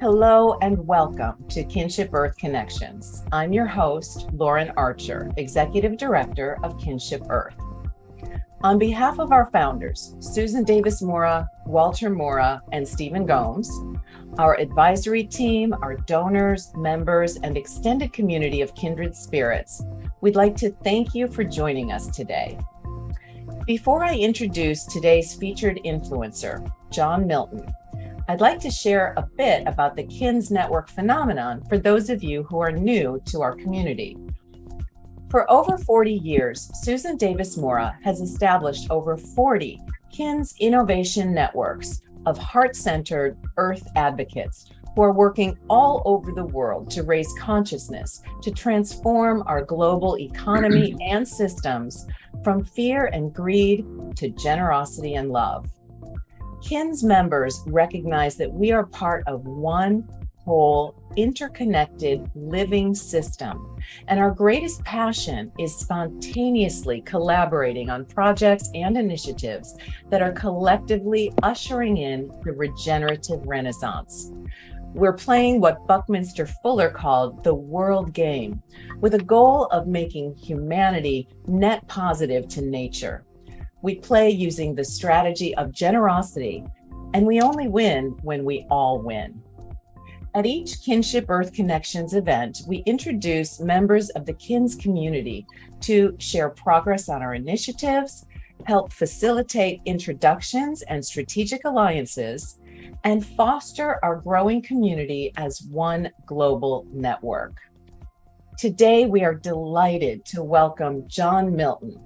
Hello and welcome to Kinship Earth Connections. I'm your host, Lauren Archer, Executive Director of Kinship Earth. On behalf of our founders, Susan Davis Mora, Walter Mora, and Stephen Gomes, our advisory team, our donors, members, and extended community of kindred spirits, we'd like to thank you for joining us today. Before I introduce today's featured influencer, John Milton, I'd like to share a bit about the KINS network phenomenon for those of you who are new to our community. For over 40 years, Susan Davis Mora has established over 40 KINS innovation networks of heart-centered earth advocates who are working all over the world to raise consciousness, to transform our global economy and systems from fear and greed to generosity and love. KINS members recognize that we are part of one whole, interconnected, living system, and our greatest passion is spontaneously collaborating on projects and initiatives that are collectively ushering in the regenerative renaissance. We're playing what Buckminster Fuller called the world game, with a goal of making humanity net positive to nature. We play using the strategy of generosity, and we only win when we all win. At each Kinship Earth Connections event, we introduce members of the KINS community to share progress on our initiatives, help facilitate introductions and strategic alliances, and foster our growing community as one global network. Today, we are delighted to welcome John Milton.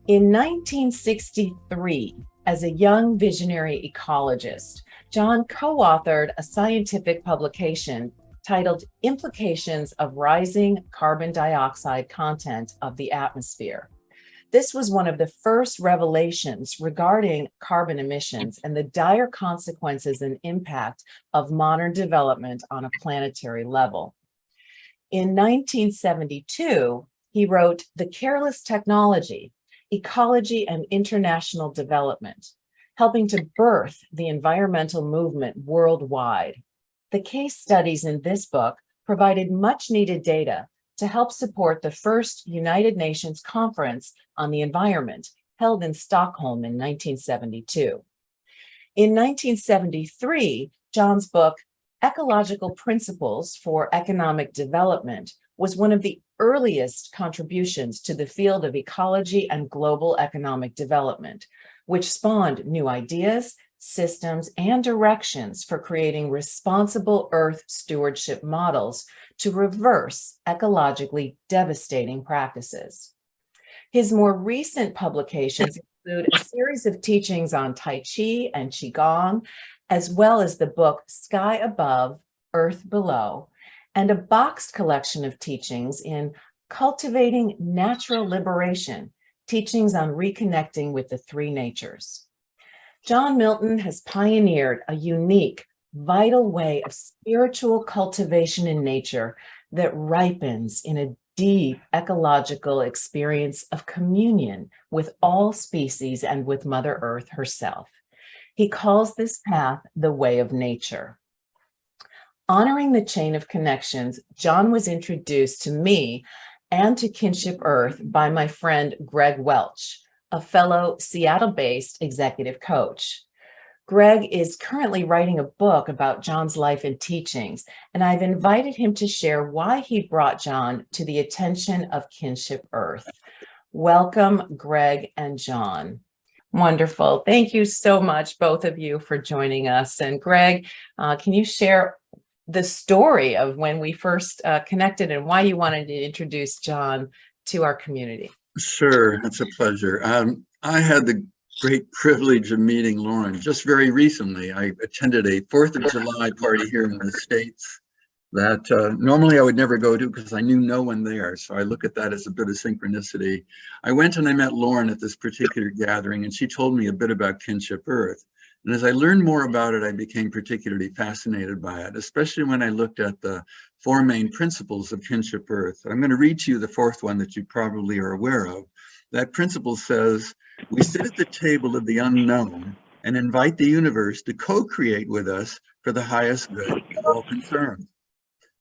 In 1963, as a young visionary ecologist, John co-authored a scientific publication titled Implications of Rising Carbon Dioxide Content of the Atmosphere. This was one of the first revelations regarding carbon emissions and the dire consequences and impact of modern development on a planetary level. In 1972, he wrote The Careless Technology, Ecology and International Development, helping to birth the environmental movement worldwide. The case studies in this book provided much needed data to help support the first United Nations Conference on the Environment held in Stockholm in 1972. In 1973, John's book, Ecological Principles for Economic Development, was one of the earliest contributions to the field of ecology and global economic development, which spawned new ideas, systems, and directions for creating responsible Earth stewardship models to reverse ecologically devastating practices. His more recent publications include a series of teachings on Tai Chi and Qigong, as well as the book Sky Above, Earth Below, and a boxed collection of teachings in Cultivating Natural Liberation, teachings on reconnecting with the three natures. John Milton has pioneered a unique, vital way of spiritual cultivation in nature that ripens in a deep ecological experience of communion with all species and with Mother Earth herself. He calls this path the way of nature. Honoring the chain of connections, John was introduced to me and to Kinship Earth by my friend Greg Welch, a fellow Seattle-based executive coach. Greg is currently writing a book about John's life and teachings, and I've invited him to share why he brought John to the attention of Kinship Earth. Welcome, Greg and John. Wonderful. Thank you so much, both of you, for joining us. And Greg, can you share the story of when we first connected and why you wanted to introduce John to our community? Sure, it's a pleasure. I had the great privilege of meeting Lauren just very recently. I attended a 4th of July party here in the States that normally I would never go to because I knew no one there. So I look at that as a bit of synchronicity. I went and I met Lauren at this particular gathering, and she told me a bit about Kinship Earth. And as I learned more about it, I became particularly fascinated by it, especially when I looked at the 4 main principles of Kinship Earth. I'm going to read to you the 4th one that you probably are aware of. That principle says, we sit at the table of the unknown and invite the universe to co-create with us for the highest good of all concerned.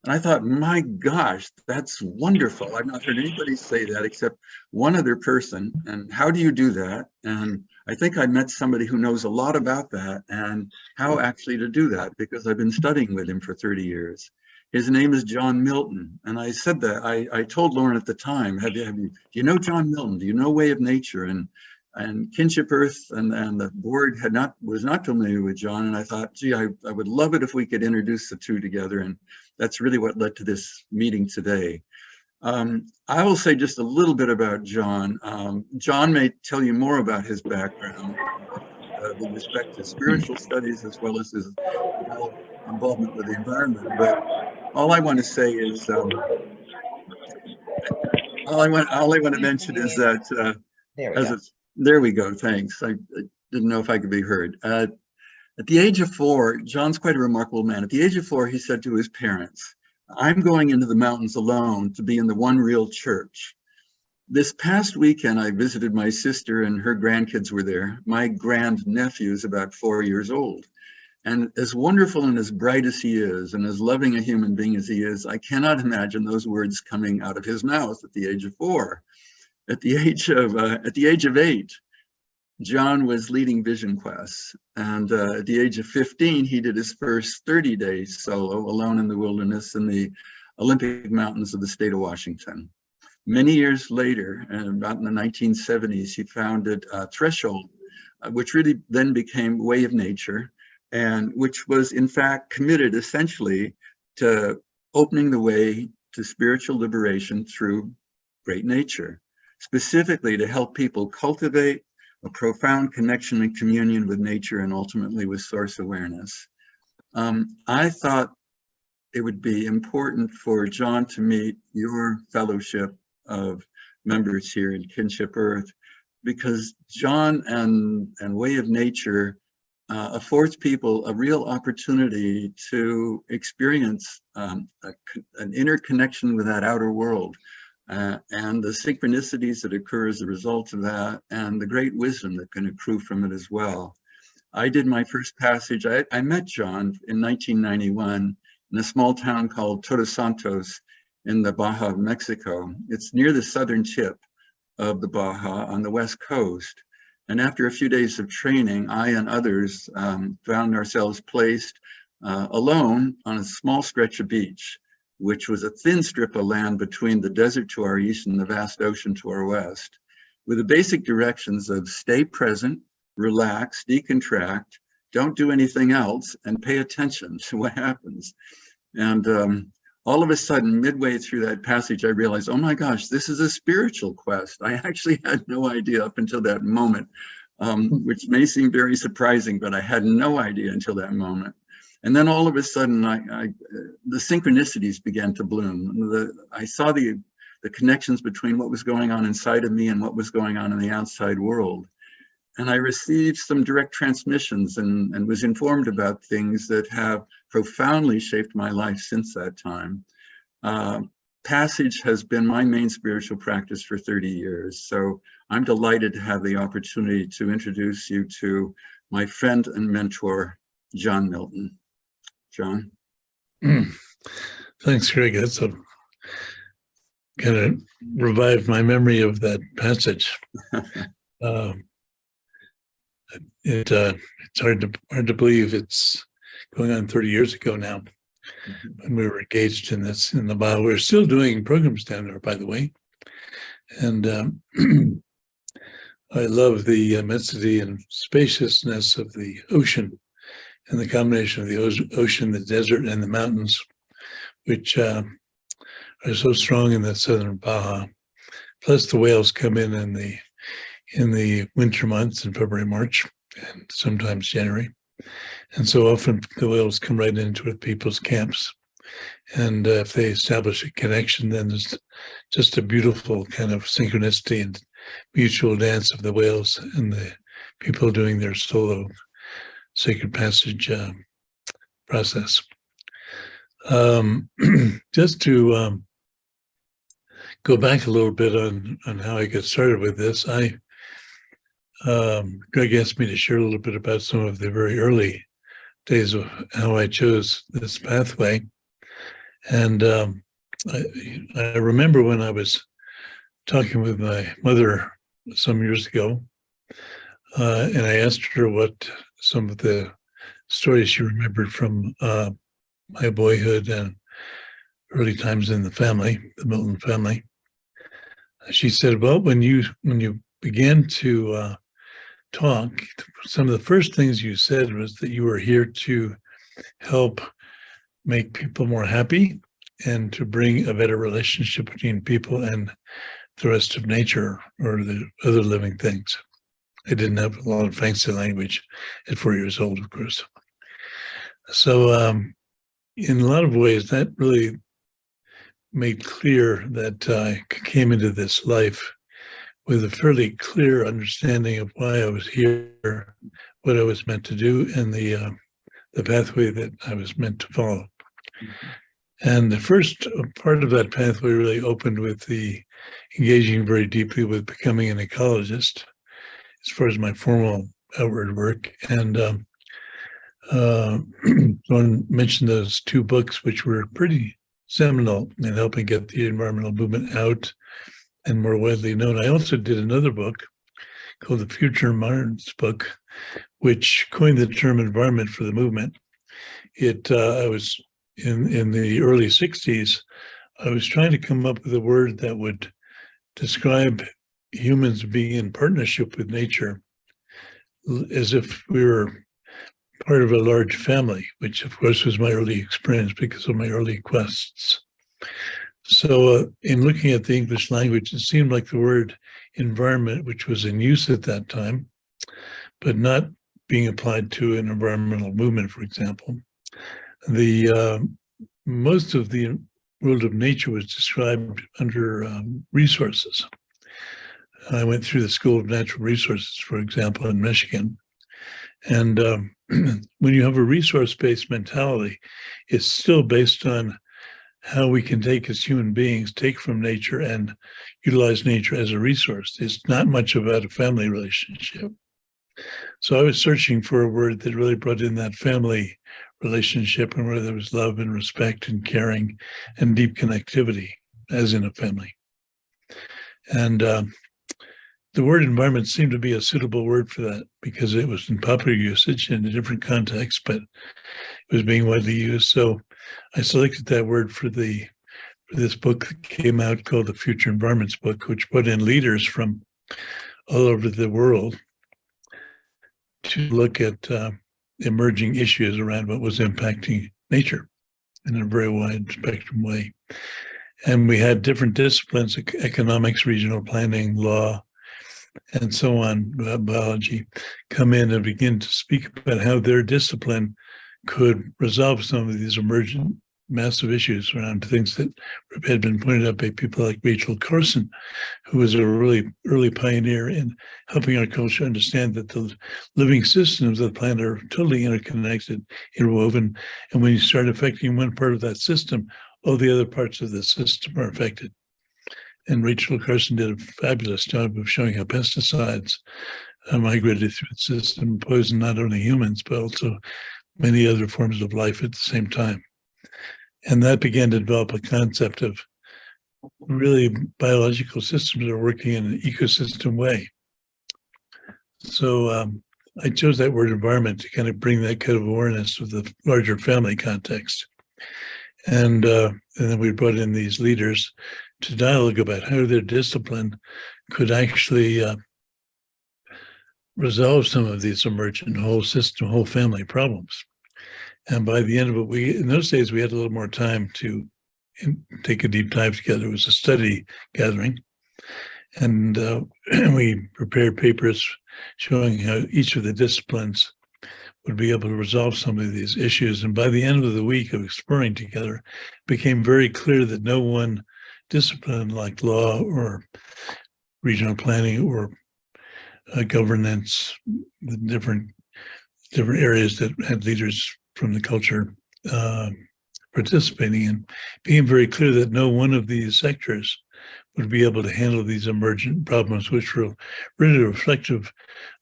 And I thought, my gosh, that's wonderful. I've not heard anybody say that except one other person. And how do you do that? And I think I met somebody who knows a lot about that and how actually to do that, because I've been studying with him for 30 years. His name is John Milton. And I said that, I told Lauren at the time, do you know John Milton? Do you know Way of Nature? And Kinship Earth and the board was not familiar with John. And I thought, gee, I would love it if we could introduce the two together. And that's really what led to this meeting today. I will say just a little bit about John. John may tell you more about his background with respect to spiritual studies as well as his involvement with the environment. But all I want to say is, all I want to mention is that there we go. Thanks. I didn't know if I could be heard. At the age of 4, John's quite a remarkable man. At the age of 4, he said to his parents, "I'm going into the mountains alone to be in the one real church." This past weekend, I visited my sister and her grandkids were there. My grandnephew is about 4 years old. And as wonderful and as bright as he is, and as loving a human being as he is, I cannot imagine those words coming out of his mouth at the age of 4. At the age of 8, John was leading vision quests, and at the age of 15, he did his first 30 days solo, alone in the wilderness in the Olympic Mountains of the state of Washington. Many years later, about in the 1970s, he founded Threshold, which really then became Way of Nature, and which was in fact committed essentially to opening the way to spiritual liberation through great nature, specifically to help people cultivate a profound connection and communion with nature and ultimately with source awareness. I thought it would be important for John to meet your fellowship of members here in Kinship Earth, because John and Way of Nature affords people a real opportunity to experience an inner connection with that outer world. And the synchronicities that occur as a result of that, and the great wisdom that can accrue from it as well. I did my first passage. I met John in 1991 in a small town called Todos Santos in the Baja of Mexico. It's near the southern tip of the Baja on the west coast. And after a few days of training, I and others found ourselves placed alone on a small stretch of beach, which was a thin strip of land between the desert to our east and the vast ocean to our west, with the basic directions of stay present, relax, decontract, don't do anything else, and pay attention to what happens. And all of a sudden, midway through that passage, I realized, oh my gosh, this is a spiritual quest. I actually had no idea up until that moment, which may seem very surprising, but I had no idea until that moment. And then all of a sudden, the synchronicities began to bloom. I saw the connections between what was going on inside of me and what was going on in the outside world. And I received some direct transmissions and was informed about things that have profoundly shaped my life since that time. Passage has been my main spiritual practice for 30 years. So I'm delighted to have the opportunity to introduce you to my friend and mentor, John Milton. John. Thanks, Greg. That's kind of revived my memory of that passage. It's hard to believe it's going on 30 years ago now, when we were engaged in this in the Baja. We're still doing programs down there, by the way, and I love the immensity and spaciousness of the ocean, and the combination of the ocean, the desert, and the mountains, which are so strong in the southern Baja. Plus, the whales come in the winter months, in February, March, and sometimes January. And so often the whales come right into people's camps. And if they establish a connection, then there's just a beautiful kind of synchronicity and mutual dance of the whales and the people doing their solo sacred passage process. Just to go back a little bit on how I got started with this, Greg asked me to share a little bit about some of the very early days of how I chose this pathway. And I remember when I was talking with my mother some years ago, and I asked her what some of the stories she remembered from my boyhood and early times in the family, the Milton family. She said, well, when you began to talk, some of the first things you said was that you were here to help make people more happy and to bring a better relationship between people and the rest of nature or the other living things. I didn't have a lot of fancy language at 4 years old, of course. So in a lot of ways, that really made clear that I came into this life with a fairly clear understanding of why I was here, what I was meant to do, and the pathway that I was meant to follow. And the first part of that pathway really opened with the engaging very deeply with becoming an ecologist, as far as my formal outward work. And Lauren mentioned those two books, which were pretty seminal in helping get the environmental movement out and more widely known. I also did another book called The Future Environments Book, which coined the term environment for the movement. I was in the early 60s, I was trying to come up with a word that would describe humans being in partnership with nature as if we were part of a large family, which of course was my early experience because of my early quests. So in looking at the English language, it seemed like the word environment, which was in use at that time, but not being applied to an environmental movement, for example. Most of the world of nature was described under resources. I went through the School of Natural Resources, for example, in Michigan. And when you have a resource-based mentality, it's still based on how we can take as human beings, take from nature and utilize nature as a resource. It's not much about a family relationship. So I was searching for a word that really brought in that family relationship and where there was love and respect and caring and deep connectivity, as in a family. And the word environment seemed to be a suitable word for that because it was in popular usage in a different context, but it was being widely used. So I selected that word for this book that came out called The Future Environments Book, which brought in leaders from all over the world to look at emerging issues around what was impacting nature in a very wide spectrum way. And we had different disciplines, economics, regional planning, law, and so on, biology, come in and begin to speak about how their discipline could resolve some of these emergent massive issues around things that had been pointed out by people like Rachel Carson, who was a really early pioneer in helping our culture understand that the living systems of the planet are totally interconnected, interwoven. And when you start affecting one part of that system, all the other parts of the system are affected. And Rachel Carson did a fabulous job of showing how pesticides migrated through the system, poison not only humans, but also many other forms of life at the same time. And that began to develop a concept of really biological systems that are working in an ecosystem way. So I chose that word environment to kind of bring that kind of awareness of the larger family context. And then we brought in these leaders to dialogue about how their discipline could actually resolve some of these emergent whole system, whole family problems. And by the end of it, in those days, we had a little more time to take a deep dive together. It was a study gathering. And we prepared papers showing how each of the disciplines would be able to resolve some of these issues. And by the end of the week of exploring together, it became very clear that no one discipline like law or regional planning or governance, the different areas that had leaders from the culture participating in, became very clear that no one of these sectors would be able to handle these emergent problems, which were really reflective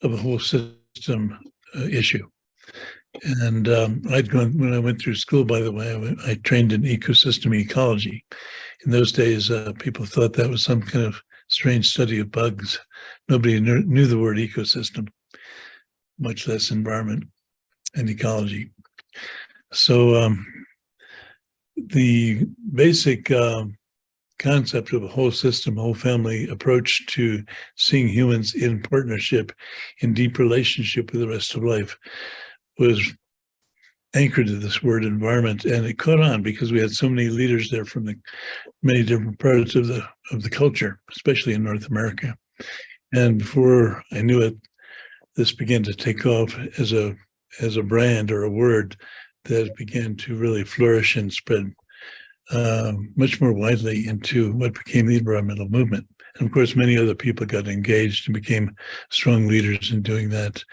of a whole system issue. And when I went through school, by the way, I trained in ecosystem ecology. In those days, people thought that was some kind of strange study of bugs. Nobody knew the word ecosystem, much less environment and ecology. So the basic concept of a whole system, whole family approach to seeing humans in partnership, in deep relationship with the rest of life was anchored to this word environment, and it caught on because we had so many leaders there from the many different parts of the culture, especially in North America. And before I knew it, this began to take off as a brand or a word that began to really flourish and spread much more widely into what became the environmental movement. And of course, many other people got engaged and became strong leaders in doing that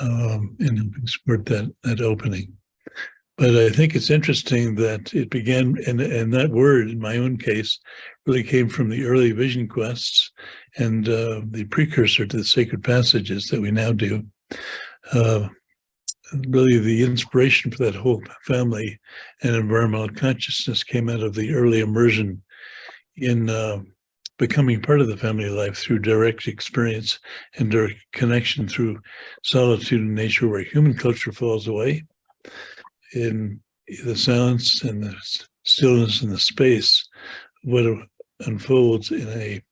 and helping support that opening. But I think it's interesting that it began, and that word, in my own case, really came from the early vision quests and the precursor to the sacred passages that we now do. Really, the inspiration for that whole family and environmental consciousness came out of the early immersion in becoming part of the family life through direct experience and direct connection through solitude in nature, where human culture falls away. In the silence and the stillness and the space, what unfolds in a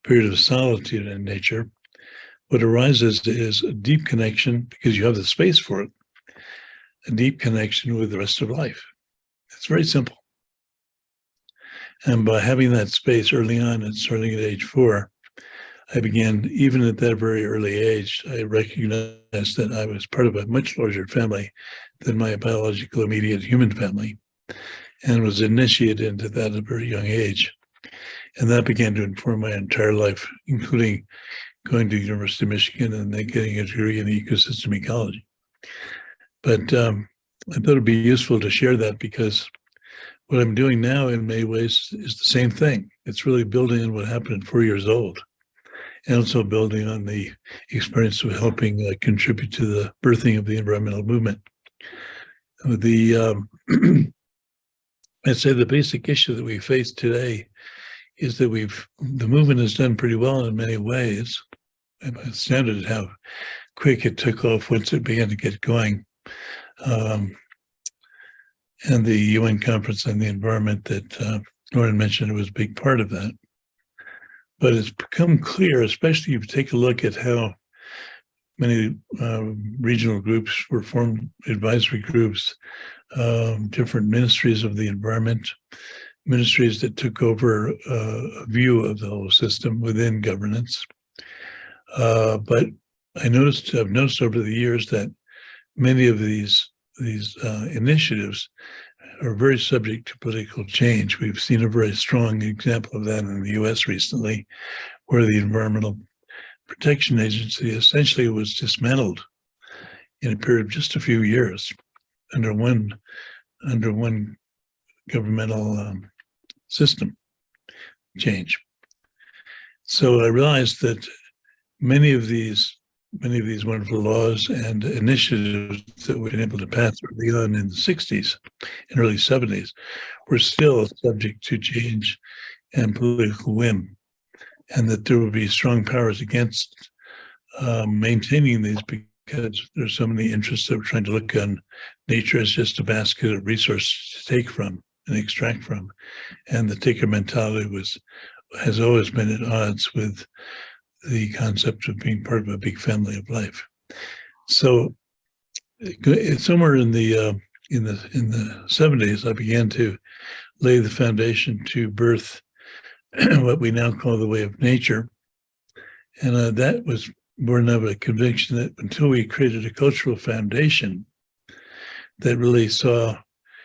period of solitude in nature, what arises is a deep connection, because you have the space for it, a deep connection with the rest of life. It's very simple. And by having that space early on, and starting at age 4, I began, even at that very early age, I recognized that I was part of a much larger family than my biological immediate human family, and was initiated into that at a very young age. And that began to inform my entire life, including going to the University of Michigan and then getting a degree in ecosystem ecology. But I thought it'd be useful to share that, because what I'm doing now in many ways is the same thing. It's really building on what happened at 4 years old, and also building on the experience of helping contribute to the birthing of the environmental movement. I'd say the basic issue that we face today is that the movement has done pretty well in many ways. I'm astounded at how quick it took off once it began to get going. And the UN conference on the environment that Lauren mentioned was a big part of that. But it's become clear, especially if you take a look at how many regional groups were formed, advisory groups, different ministries of the environment, ministries that took over a view of the whole system within governance. But I've noticed over the years that many of these initiatives are very subject to political change. We've seen a very strong example of that in the US recently, where the Environmental Protection Agency essentially was dismantled in a period of just a few years under one governmental system change. So I realized that many of these wonderful laws and initiatives that we've been able to pass early on in the 60s and early 70s were still subject to change and political whim, and that there would be strong powers against maintaining these, because there's so many interests that we're trying to look on nature as just a basket of resources to take from and extract from. And the taker mentality has always been at odds with the concept of being part of a big family of life. So somewhere in the 70s, I began to lay the foundation to birth what we now call the way of nature. And that was born of a conviction that until we created a cultural foundation that really saw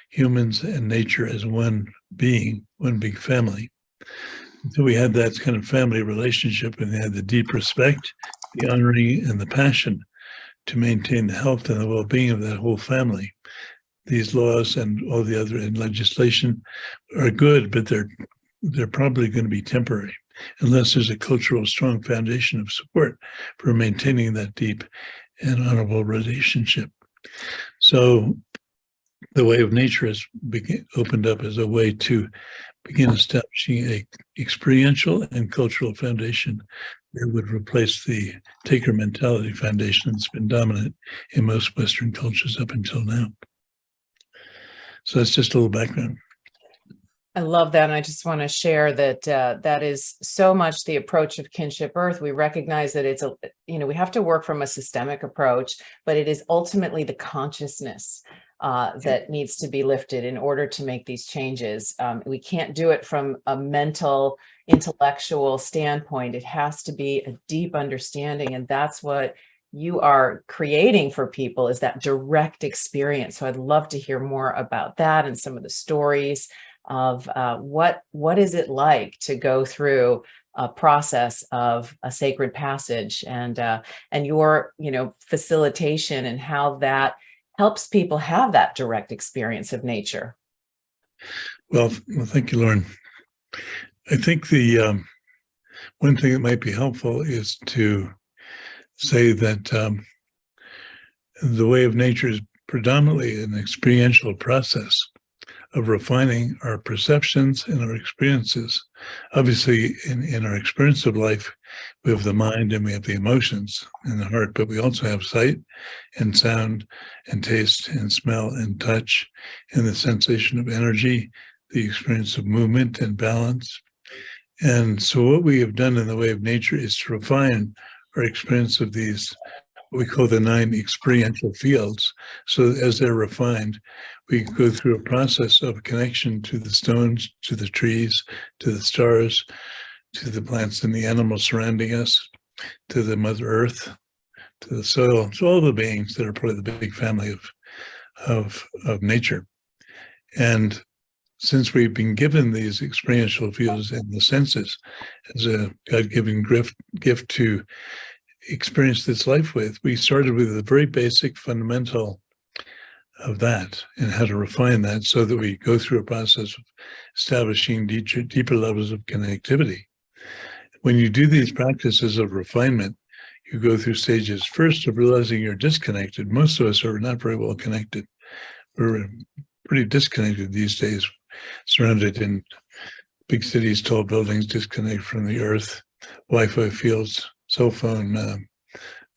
humans and nature as one being, one big family, until we had that kind of family relationship and had the deep respect, the honoring, and the passion to maintain the health and the well-being of that whole family, these laws and all the other and legislation are good, but they're probably going to be temporary unless there's a cultural strong foundation of support for maintaining that deep and honorable relationship. So the way of nature has opened up as a way to begin establishing a experiential and cultural foundation that would replace the taker mentality foundation that's been dominant in most Western cultures up until now. So that's just a little background. I love that. And I just want to share that that is so much the approach of Kinship Earth. We recognize that it's we have to work from a systemic approach, but it is ultimately the consciousness that needs to be lifted in order to make these changes. We can't do it from a mental, intellectual standpoint. It has to be a deep understanding. And that's what you are creating for people, is that direct experience. So I'd love to hear more about that and some of the stories of what is it like to go through a process of a sacred passage, and your facilitation, and how that helps people have that direct experience of nature. Well, thank you, Lauren. I think the one thing that might be helpful is to say that the way of nature is predominantly an experiential process of refining our perceptions and our experiences. Obviously, in our experience of life, we have the mind and we have the emotions and the heart, but we also have sight and sound and taste and smell and touch and the sensation of energy, the experience of movement and balance. And so what we have done in the way of nature is to refine our experience of these, what we call the 9 experiential fields. So as they're refined, we go through a process of connection to the stones, to the trees, to the stars, to the plants and the animals surrounding us, to the Mother Earth, to the soil, to all the beings that are part of the big family of nature. And since we've been given these experiential fields and the senses as a God-given gift to experience this life with, we started with a very basic fundamental of that and how to refine that so that we go through a process of establishing deeper levels of connectivity. When you do these practices of refinement, you go through stages first of realizing you're disconnected. Most of us are not very well connected. We're pretty disconnected these days, surrounded in big cities, tall buildings, disconnected from the earth, Wi-Fi fields, cell phone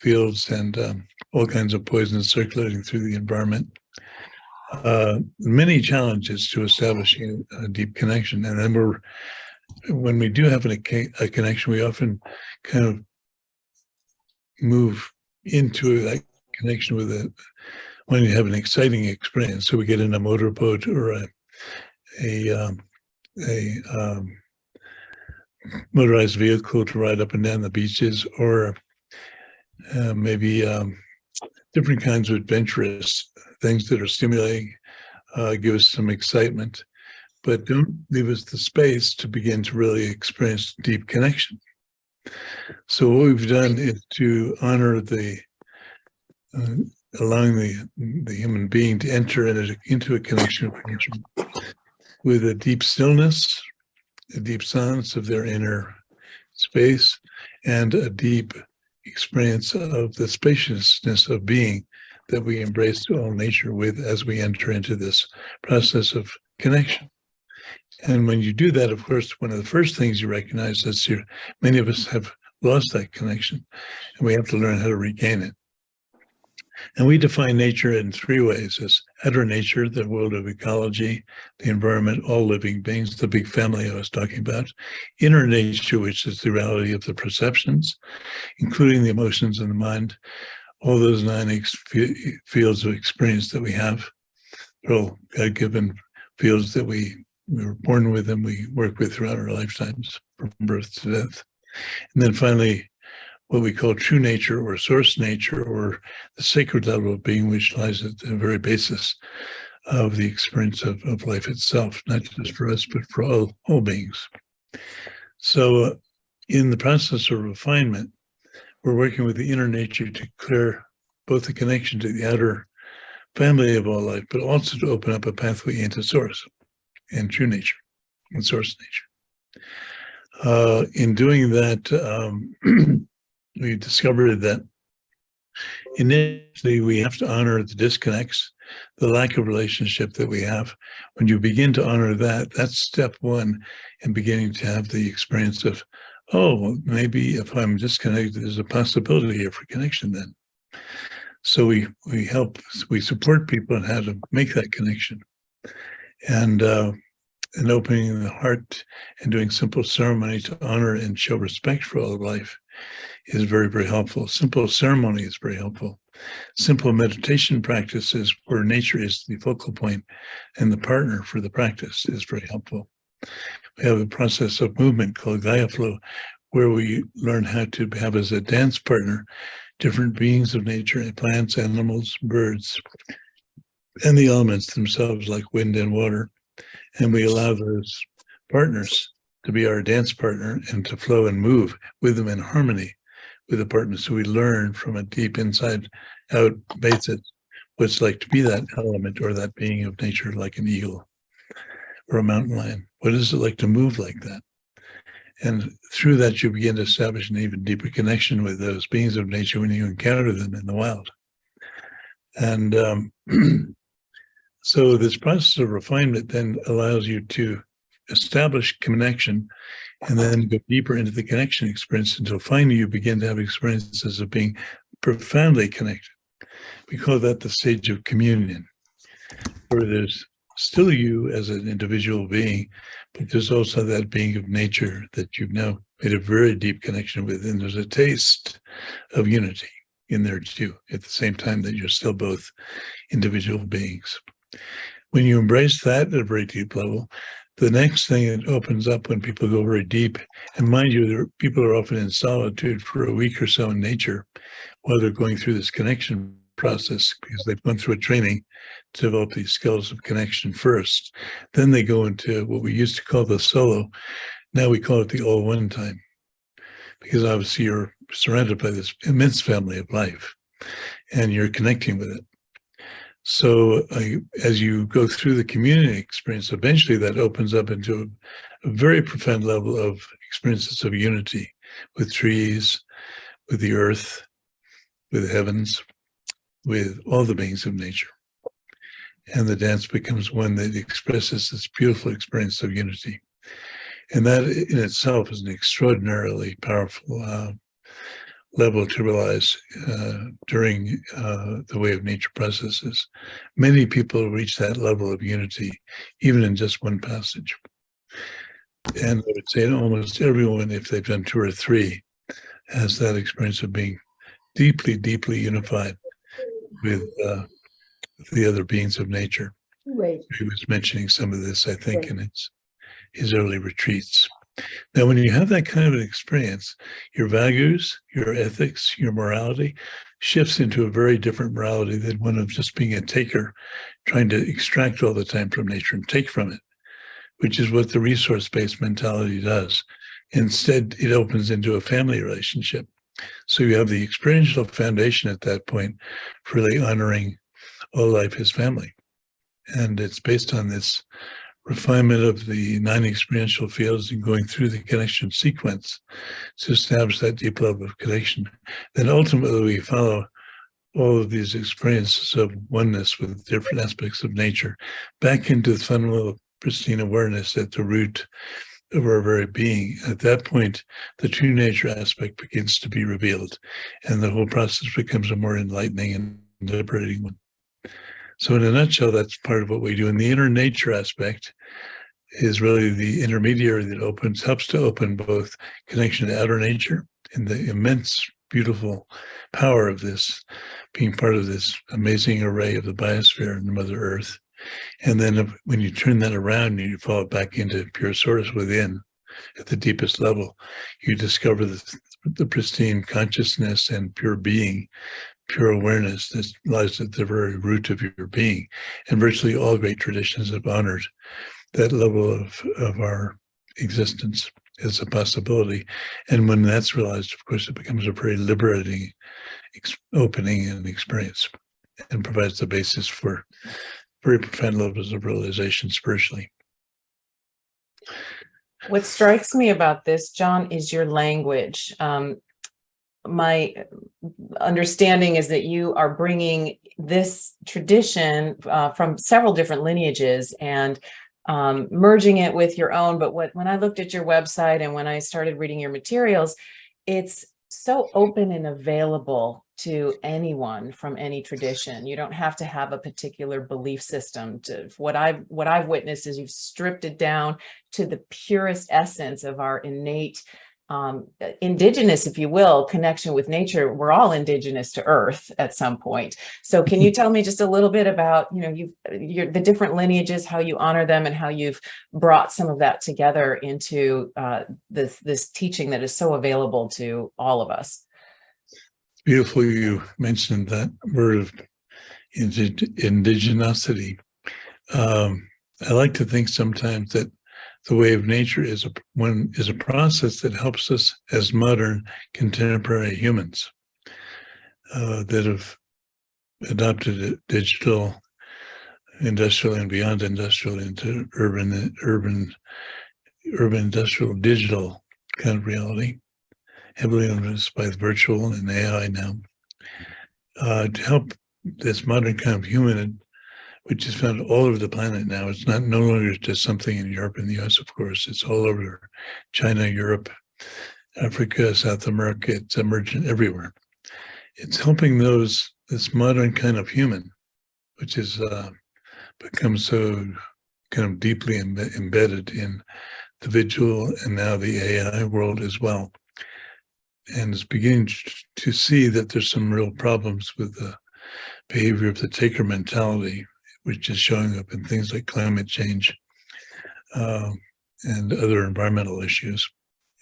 fields, and all kinds of poisons circulating through the environment. Many challenges to establishing a deep connection. And then when we do have a connection, we often kind of move into that connection with when you have an exciting experience. So we get in a motorboat or a motorized vehicle to ride up and down the beaches, or maybe different kinds of adventurous things that are stimulating, give us some excitement, but don't leave us the space to begin to really experience deep connection. So what we've done is to honor the allowing the human being to enter into a connection with nature with a deep stillness, a deep silence of their inner space, and a deep experience of the spaciousness of being that we embrace all nature with as we enter into this process of connection. And when you do that, of course, one of the first things you recognize is many of us have lost that connection, and we have to learn how to regain it. And we define nature in 3 ways: as outer nature, the world of ecology, the environment, all living beings, the big family I was talking about; inner nature, which is the reality of the perceptions, including the emotions and the mind, all those 9 fields of experience that we have. They're all God-given fields that we were born with and we work with throughout our lifetimes, from birth to death. And then finally, what we call true nature or source nature, or the sacred level of being, which lies at the very basis of the experience of life itself, not just for us, but for all beings. So in the process of refinement, we're working with the inner nature to clear both the connection to the outer family of all life, but also to open up a pathway into source and true nature and source nature. In doing that, we discovered that initially we have to honor the disconnects the lack of relationship that we have. When you begin to honor that, that's step one in beginning to have the experience of, oh, maybe if I'm disconnected, there's a possibility here for connection then. So we support people in how to make that connection. And opening the heart and doing simple ceremony to honor and show respect for all of life is very, very helpful. Simple ceremony is very helpful. Simple meditation practices where nature is the focal point and the partner for the practice is very helpful. We have a process of movement called Gaia Flow, where we learn how to have as a dance partner different beings of nature, plants, animals, birds, and the elements themselves like wind and water. And we allow those partners to be our dance partner and to flow and move with them in harmony with the partner. So we learn from a deep inside out basis what it's like to be that element or that being of nature, like an eagle or a mountain lion. What is it like to move like that? And through that, you begin to establish an even deeper connection with those beings of nature when you encounter them in the wild. And so this process of refinement then allows you to establish connection and then go deeper into the connection experience until finally you begin to have experiences of being profoundly connected. We call that the stage of communion, where there's still you as an individual being, but there's also that being of nature that you've now made a very deep connection with, and there's a taste of unity in there too, at the same time that you're still both individual beings. When you embrace that at a very deep level, the next thing that opens up when people go very deep, and mind you, people are often in solitude for a week or so in nature while they're going through this connection process because they've gone through a training to develop these skills of connection first. Then they go into what we used to call the solo. Now we call it the all one time, because obviously you're surrounded by this immense family of life and you're connecting with it. So as you go through the community experience, eventually that opens up into a very profound level of experiences of unity with trees, with the earth, with the heavens, with all the beings of nature. And the dance becomes one that expresses this beautiful experience of unity. And that in itself is an extraordinarily powerful level to realize during the way of nature processes. Many people reach that level of unity, even in just one passage. And I would say almost everyone, if they've done 2 or 3, has that experience of being deeply, deeply unified with the other beings of nature. Right. He was mentioning some of this, I think, in his early retreats. Now, when you have that kind of an experience, your values, your ethics, your morality shifts into a very different morality than one of just being a taker, trying to extract all the time from nature and take from it, which is what the resource-based mentality does. Instead, it opens into a family relationship. So you have the experiential foundation at that point for really honoring all life as family. And it's based on this refinement of the 9 experiential fields and going through the connection sequence to establish that deep level of connection. Then ultimately we follow all of these experiences of oneness with different aspects of nature back into the fundamental pristine awareness at the root of our very being. At that point, the true nature aspect begins to be revealed, and the whole process becomes a more enlightening and liberating one. So in a nutshell, that's part of what we do. And the inner nature aspect is really the intermediary that helps to open both connection to outer nature and the immense, beautiful power of this, being part of this amazing array of the biosphere and Mother Earth. And then when you turn that around and you fall back into pure source within, at the deepest level, you discover the pristine consciousness and pure being, pure awareness that lies at the very root of your being. And virtually all great traditions have honored that level of our existence as a possibility. And when that's realized, of course, it becomes a very liberating opening and experience and provides the basis for very profound levels of realization spiritually. What strikes me about this, John, is your language. my understanding is that you are bringing this tradition from several different lineages and merging it with your own. But when I looked at your website and when I started reading your materials, it's so open and available to anyone from any tradition. You don't have to have a particular belief system. What I've witnessed is you've stripped it down to the purest essence of our innate indigenous, if you will, connection with nature. We're all indigenous to Earth at some point. So can you tell me just a little bit about, the different lineages, how you honor them, and how you've brought some of that together into this teaching that is so available to all of us? Beautiful you mentioned that word of indigenosity. I like to think sometimes that the way of nature is a process that helps us as modern contemporary humans that have adopted digital, industrial, and beyond industrial into urban industrial digital kind of reality, heavily influenced by the virtual and AI now, to help this modern kind of human, which is found all over the planet now. It's no longer just something in Europe and the US, of course. It's all over China, Europe, Africa, South America. It's emergent everywhere. It's helping this modern kind of human, which has become so kind of deeply embedded in the visual and now the AI world as well. And is beginning to see that there's some real problems with the behavior of the taker mentality, which is showing up in things like climate change and other environmental issues,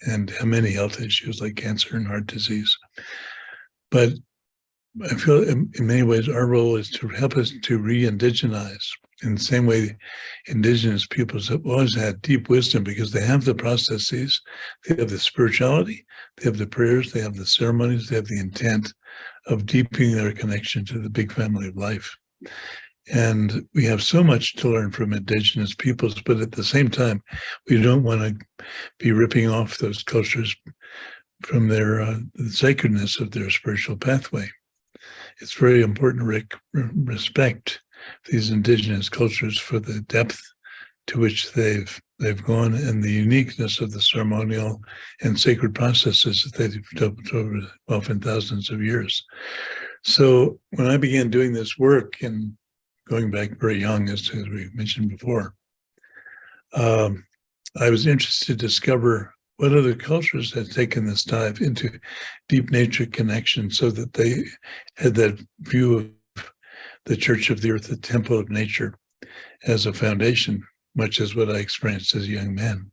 and many health issues like cancer and heart disease. But I feel in many ways our role is to help us to re-indigenize. In the same way, indigenous peoples have always had deep wisdom because they have the processes, they have the spirituality, they have the prayers, they have the ceremonies, they have the intent of deepening their connection to the big family of life. And we have so much to learn from indigenous peoples, but at the same time, we don't want to be ripping off those cultures from the sacredness of their spiritual pathway. It's very important to respect these indigenous cultures for the depth to which they've gone and the uniqueness of the ceremonial and sacred processes that they've developed over often thousands of years. So when I began doing this work and going back very young, as we mentioned before, I was interested to discover what other cultures had taken this dive into deep nature connection so that they had that view of the Church of the Earth, the temple of nature, as a foundation, much as what I experienced as a young man.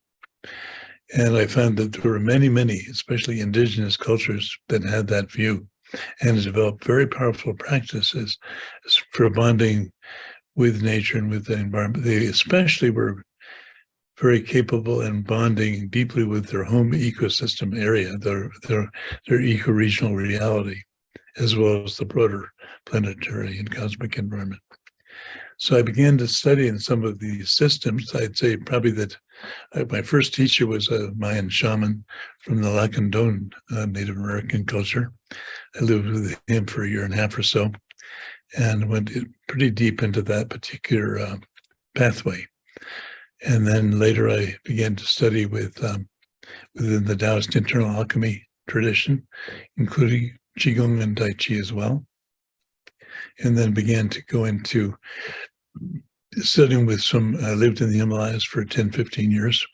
And I found that there were many, many, especially indigenous cultures that had that view and developed very powerful practices for bonding with nature and with the environment. They especially were very capable in bonding deeply with their home ecosystem area, their eco-regional reality, as well as the broader planetary and cosmic environment. So I began to study in some of these systems. I'd say probably that my first teacher was a Mayan shaman from the Lacandon Native American culture. I lived with him for a year and a half or so and went pretty deep into that particular pathway. And then later I began to study within the Taoist internal alchemy tradition, including Qigong and Tai Chi as well. And then began to go into studying with I lived in the Himalayas for 10, 15 years,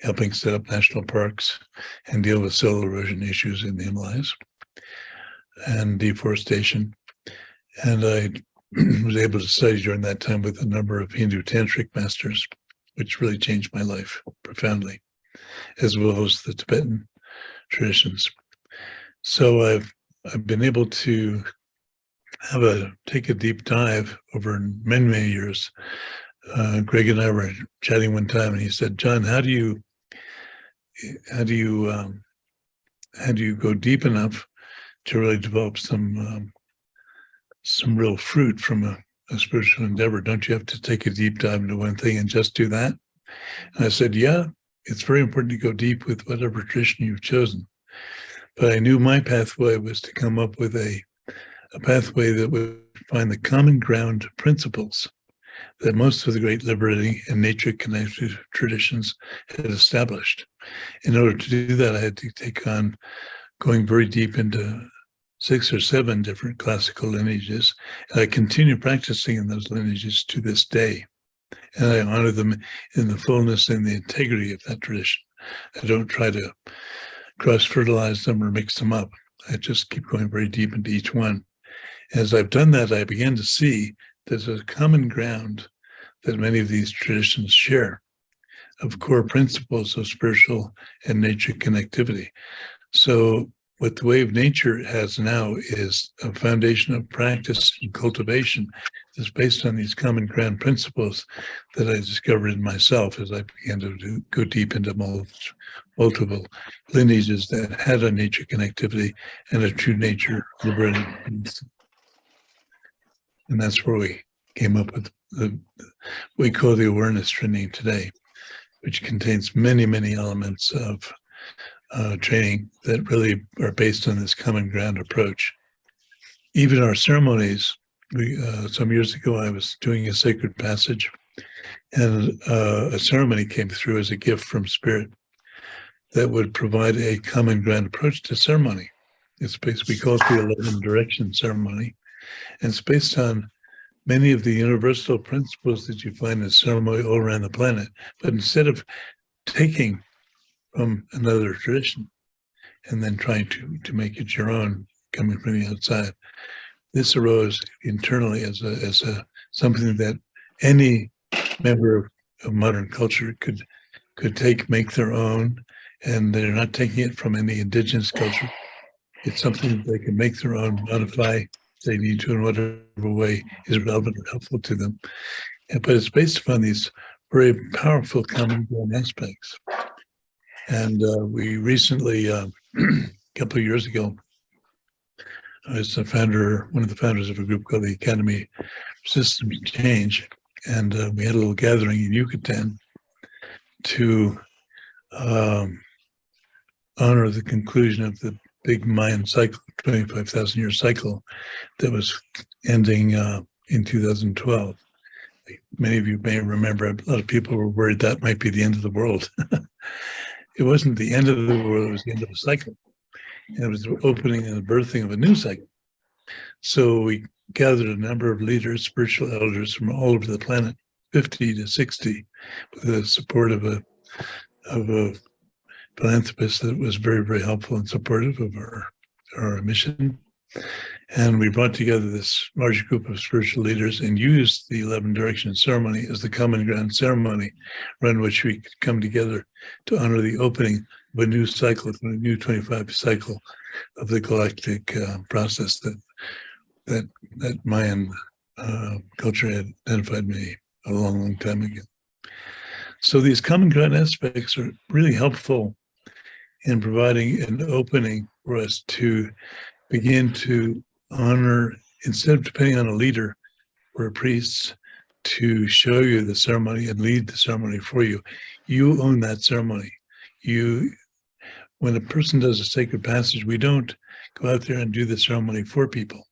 helping set up national parks and deal with soil erosion issues in the Himalayas and deforestation. And I was able to study during that time with a number of Hindu tantric masters, which really changed my life profoundly, as well as the Tibetan traditions. So I've been able to take a deep dive over many, many years. Greg and I were chatting one time, and he said, "John, how do you go deep enough to really develop some real fruit from a spiritual endeavor? Don't you have to take a deep dive into one thing and just do that?" And I said, "Yeah, it's very important to go deep with whatever tradition you've chosen. But I knew my pathway was to come up with a pathway that would find the common ground principles that most of the great liberating and nature-connected traditions had established. In order to do that, I had to take on going very deep into 6 or 7 different classical lineages. And I continue practicing in those lineages to this day. And I honor them in the fullness and the integrity of that tradition. I don't try to cross-fertilize them or mix them up. I just keep going very deep into each one. As I've done that, I began to see there's a common ground that many of these traditions share of core principles of spiritual and nature connectivity. So what the way of nature has now is a foundation of practice and cultivation that's based on these common ground principles that I discovered in myself as I began to go deep into multiple lineages that had a nature connectivity and a true nature liberating. And that's where we came up with what we call the awareness training today, which contains many, many elements of training that really are based on this common ground approach. Even our ceremonies, some years ago, I was doing a sacred passage, and a ceremony came through as a gift from Spirit that would provide a common ground approach to ceremony. It's based, we call it the 11 direction ceremony, and it's based on many of the universal principles that you find in ceremony all around the planet. But instead of taking from another tradition and then trying to make it your own coming from the outside, this arose internally as a something that any member of modern culture could take, make their own, and they're not taking it from any indigenous culture. It's something that they can make their own, modify if they need to in whatever way is relevant or helpful to them. But it's based upon these very powerful common ground aspects. And we recently, a couple of years ago, I was one of the founders of a group called the Academy for Systems Change. And we had a little gathering in Yucatan to honor the conclusion of the big Mayan cycle, 25,000-year cycle that was ending in 2012. Many of you may remember, a lot of people were worried that might be the end of the world. It wasn't the end of the world, it was the end of a cycle. And it was the opening and the birthing of a new cycle. So we gathered a number of leaders, spiritual elders from all over the planet, 50 to 60, with the support of a philanthropist that was very, very helpful and supportive of our mission. And we brought together this large group of spiritual leaders and used the 11 Direction ceremony as the common ground ceremony around which we could come together to honor the opening of a new cycle, a new 25 cycle of the galactic process that Mayan culture had identified me a long, long time ago. So these common ground aspects are really helpful in providing an opening for us to begin to honor, instead of depending on a leader or a priest to show you the ceremony and lead the ceremony for you. You own that ceremony. When a person does a sacred passage, we don't go out there and do the ceremony for people.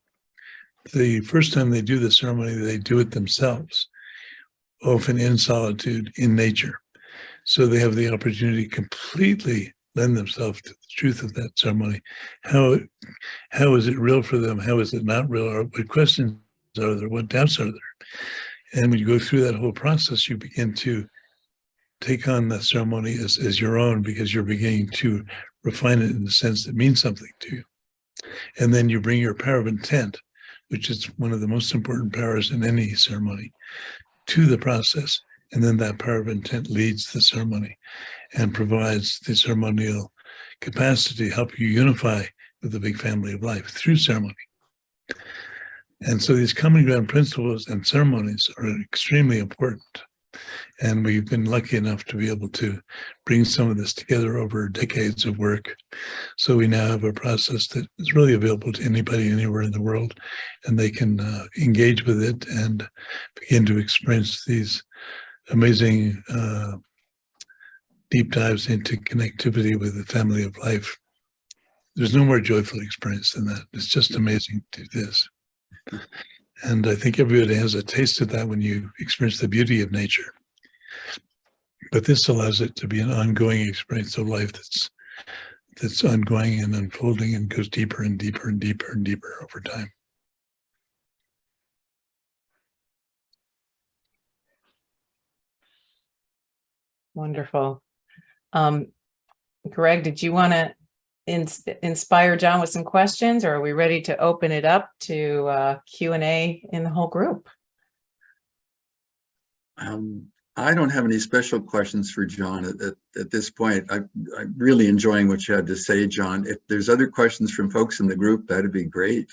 The first time they do the ceremony, they do it themselves, often in solitude, in nature. So they have the opportunity to completely lend themselves to the truth of that ceremony. How is it real for them? How is it not real? Or what questions are there? What doubts are there? And when you go through that whole process, you begin to take on that ceremony as your own, because you're beginning to refine it in the sense that means something to you. And then you bring your power of intent, which is one of the most important powers in any ceremony, to the process. And then that power of intent leads the ceremony and provides the ceremonial capacity to help you unify with the big family of life through ceremony. And so these common ground principles and ceremonies are extremely important. And we've been lucky enough to be able to bring some of this together over decades of work. So we now have a process that is really available to anybody anywhere in the world, and they can engage with it and begin to experience these amazing deep dives into connectivity with the family of life there's no more joyful experience than that. It's just amazing to do this. And I think everybody has a taste of that when you experience the beauty of nature. But this allows it to be an ongoing experience of life that's ongoing and unfolding and goes deeper and deeper and deeper and deeper over time. Wonderful. Greg, did you want to inspire John with some questions, or are we ready to open it up to Q&A in the whole group? I don't have any special questions for John at this point. I'm really enjoying what you had to say, John. If there's other questions from folks in the group, that'd be great.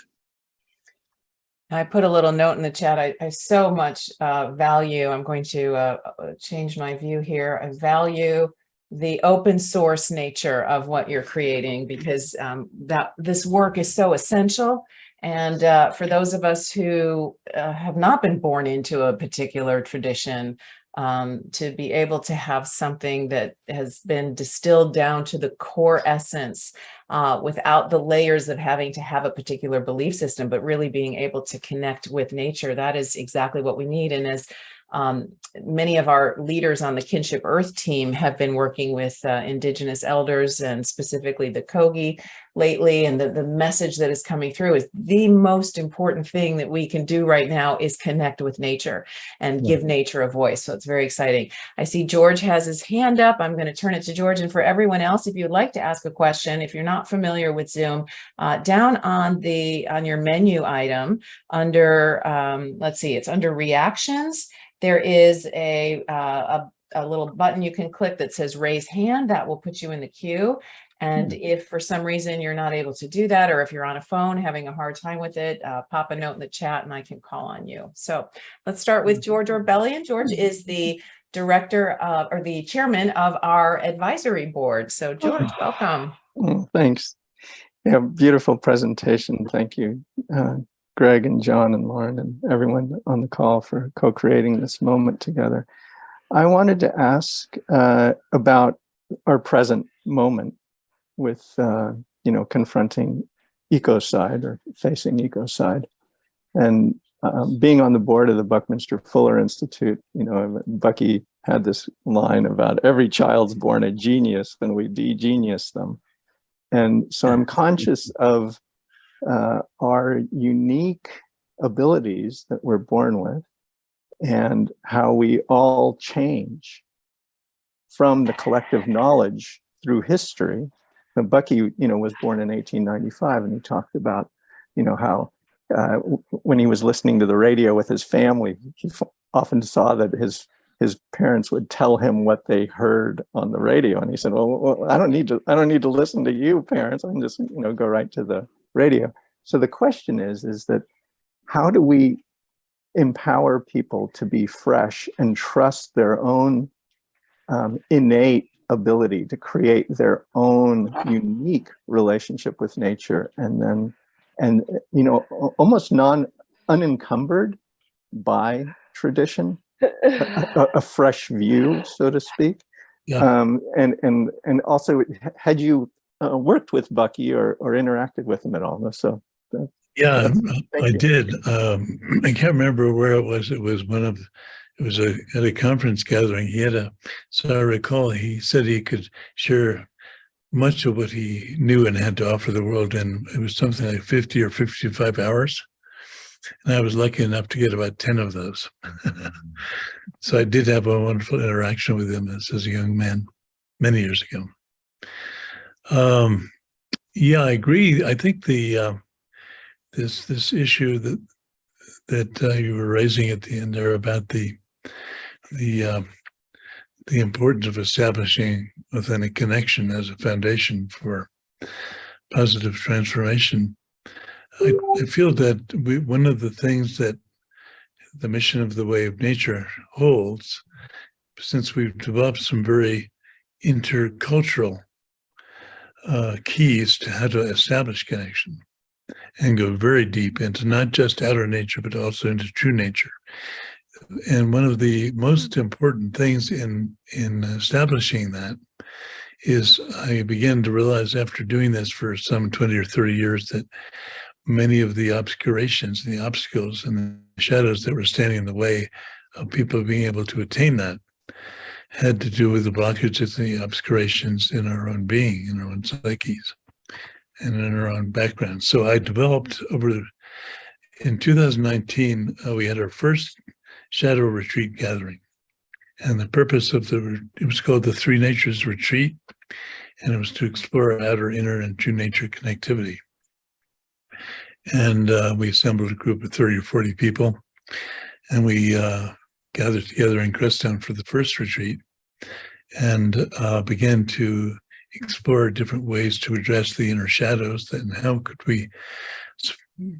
I put a little note in the chat. I so much value, I'm going to change my view here. I value the open source nature of what you're creating, because that this work is so essential. And for those of us who have not been born into a particular tradition, to be able to have something that has been distilled down to the core essence, without the layers of having to have a particular belief system, but really being able to connect with nature, that is exactly what we need. And as many of our leaders on the Kinship Earth team have been working with Indigenous elders, and specifically the Kogi lately, and the message that is coming through is the most important thing that we can do right now is connect with nature and give nature a voice. So it's very exciting. I see George has his hand up. I'm going to turn it to George. And for everyone else, if you'd like to ask a question, if you're not familiar with Zoom, down on your menu item under, let's see, it's under reactions. There is a little button you can click that says raise hand. That will put you in the queue. And if for some reason you're not able to do that, or if you're on a phone having a hard time with it, pop a note in the chat and I can call on you. So let's start with George Orbelian. George is the director or the chairman of our advisory board. So George, welcome. Thanks. Yeah, beautiful presentation. Thank you, Greg and John and Lauren and everyone on the call for co-creating this moment together. I wanted to ask about our present moment with, confronting ecocide or facing ecocide. And being on the board of the Buckminster Fuller Institute, Bucky had this line about every child's born a genius and we de-genius them. And so I'm conscious of our unique abilities that we're born with and how we all change from the collective knowledge through history. And Bucky, was born in 1895, and he talked about, how when he was listening to the radio with his family, he often saw that his parents would tell him what they heard on the radio, and he said, "Well, I don't need to listen to you, parents. I can just, go right to the radio." So the question is that how do we empower people to be fresh and trust their own innate ability to create their own unique relationship with nature, and almost unencumbered by tradition, a fresh view, so to speak. Yeah. And also, had you worked with Bucky or interacted with him at all? So yeah, I did. I can't remember where it was. It was at a conference gathering. So I recall he said he could share much of what he knew and had to offer the world, and it was something like 50 or 55 hours. And I was lucky enough to get about 10 of those. So I did have a wonderful interaction with him as a young man many years ago. Yeah, I agree. I think this issue that you were raising at the end there about the importance of establishing authentic connection as a foundation for positive transformation. I feel that one of the things that the mission of the Way of Nature holds, since we've developed some very intercultural keys to how to establish connection and go very deep into not just outer nature, but also into true nature. And one of the most important things in establishing that is I began to realize after doing this for some 20 or 30 years that many of the obscurations, the obstacles, and the shadows that were standing in the way of people being able to attain that had to do with the blockages and the obscurations in our own being, in our own psyches, and in our own background. So I developed in 2019, we had our first shadow retreat gathering. And the purpose of it was called the Three Natures Retreat, and it was to explore outer, inner, and true nature connectivity. And we assembled a group of 30 or 40 people, and we gathered together in Cresttown for the first retreat, and began to explore different ways to address the inner shadows, and how could we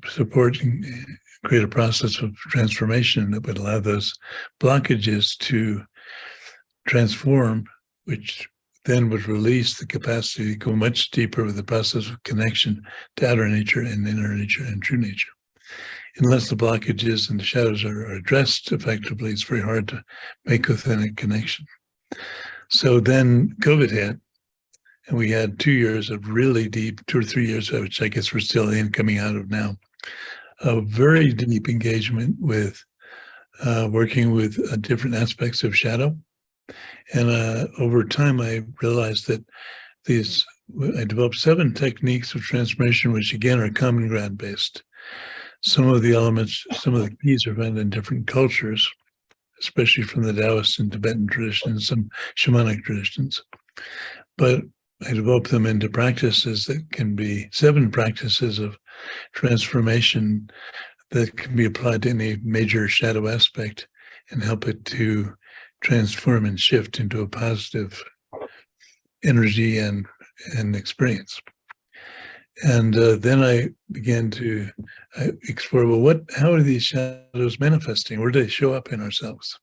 support and create a process of transformation that would allow those blockages to transform, which then would release the capacity to go much deeper with the process of connection to outer nature and inner nature and true nature. Unless the blockages and the shadows are addressed effectively, it's very hard to make authentic connection. So then COVID hit, and we had 2 years of really deep, 2 or 3 years, which I guess we're still coming out of now, a very deep engagement with working with different aspects of shadow. And over time, I realized that I developed 7 techniques of transformation, which again are common ground based. Some of the elements, some of the keys are found in different cultures, especially from the Taoist and Tibetan traditions, some shamanic traditions. But I developed them into practices that can be 7 practices of transformation that can be applied to any major shadow aspect and help it to transform and shift into a positive energy and experience. And then I began to explore, well, how are these shadows manifesting? Where do they show up in ourselves?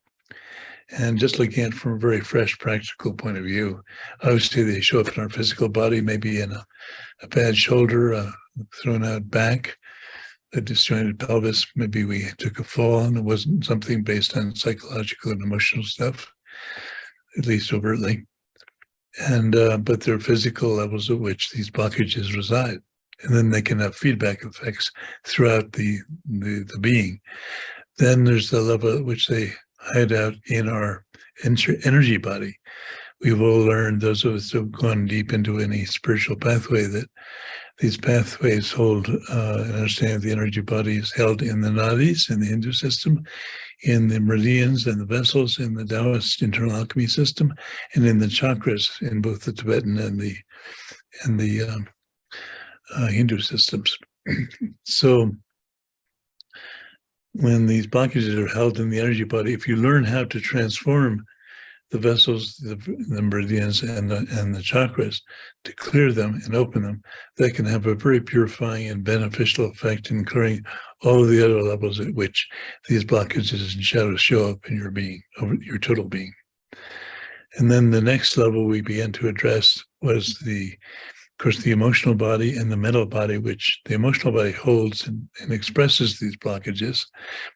And just looking at it from a very fresh, practical point of view, obviously they show up in our physical body, maybe in a bad shoulder, a thrown out back, a disjointed pelvis. Maybe we took a fall and it wasn't something based on psychological and emotional stuff, at least overtly. And but there are physical levels at which these blockages reside, and then they can have feedback effects throughout the being. Then there's the level at which they hide out in our energy body. We've all learned, those of us who have gone deep into any spiritual pathway, that these pathways hold an understanding of the energy body is held in the nadis in the Hindu system, in the meridians and the vessels in the Taoist internal alchemy system, and in the chakras in both the Tibetan and the Hindu systems. So when these blockages are held in the energy body, if you learn how to transform the vessels, the meridians, and the chakras, to clear them and open them, that can have a very purifying and beneficial effect in clearing all of the other levels at which these blockages and shadows show up in your being, your total being. And then the next level we began to address was of course, the emotional body and the mental body, which the emotional body holds and expresses these blockages,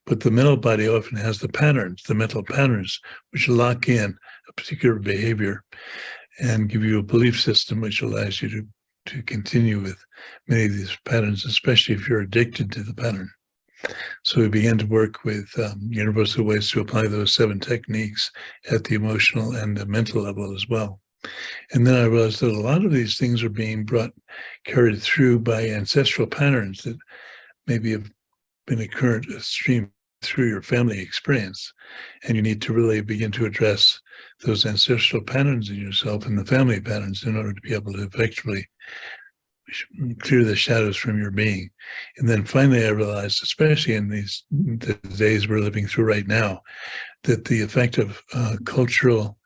but the mental body often has the patterns, the mental patterns, which lock in a particular behavior and give you a belief system which allows you to continue with many of these patterns, especially if you're addicted to the pattern. So we began to work with universal ways to apply those 7 techniques at the emotional and the mental level as well. And then I realized that a lot of these things are being carried through by ancestral patterns that maybe have been a current stream through your family experience. And you need to really begin to address those ancestral patterns in yourself and the family patterns in order to be able to effectively clear the shadows from your being. And then finally, I realized, especially in the days we're living through right now, that the effect of cultural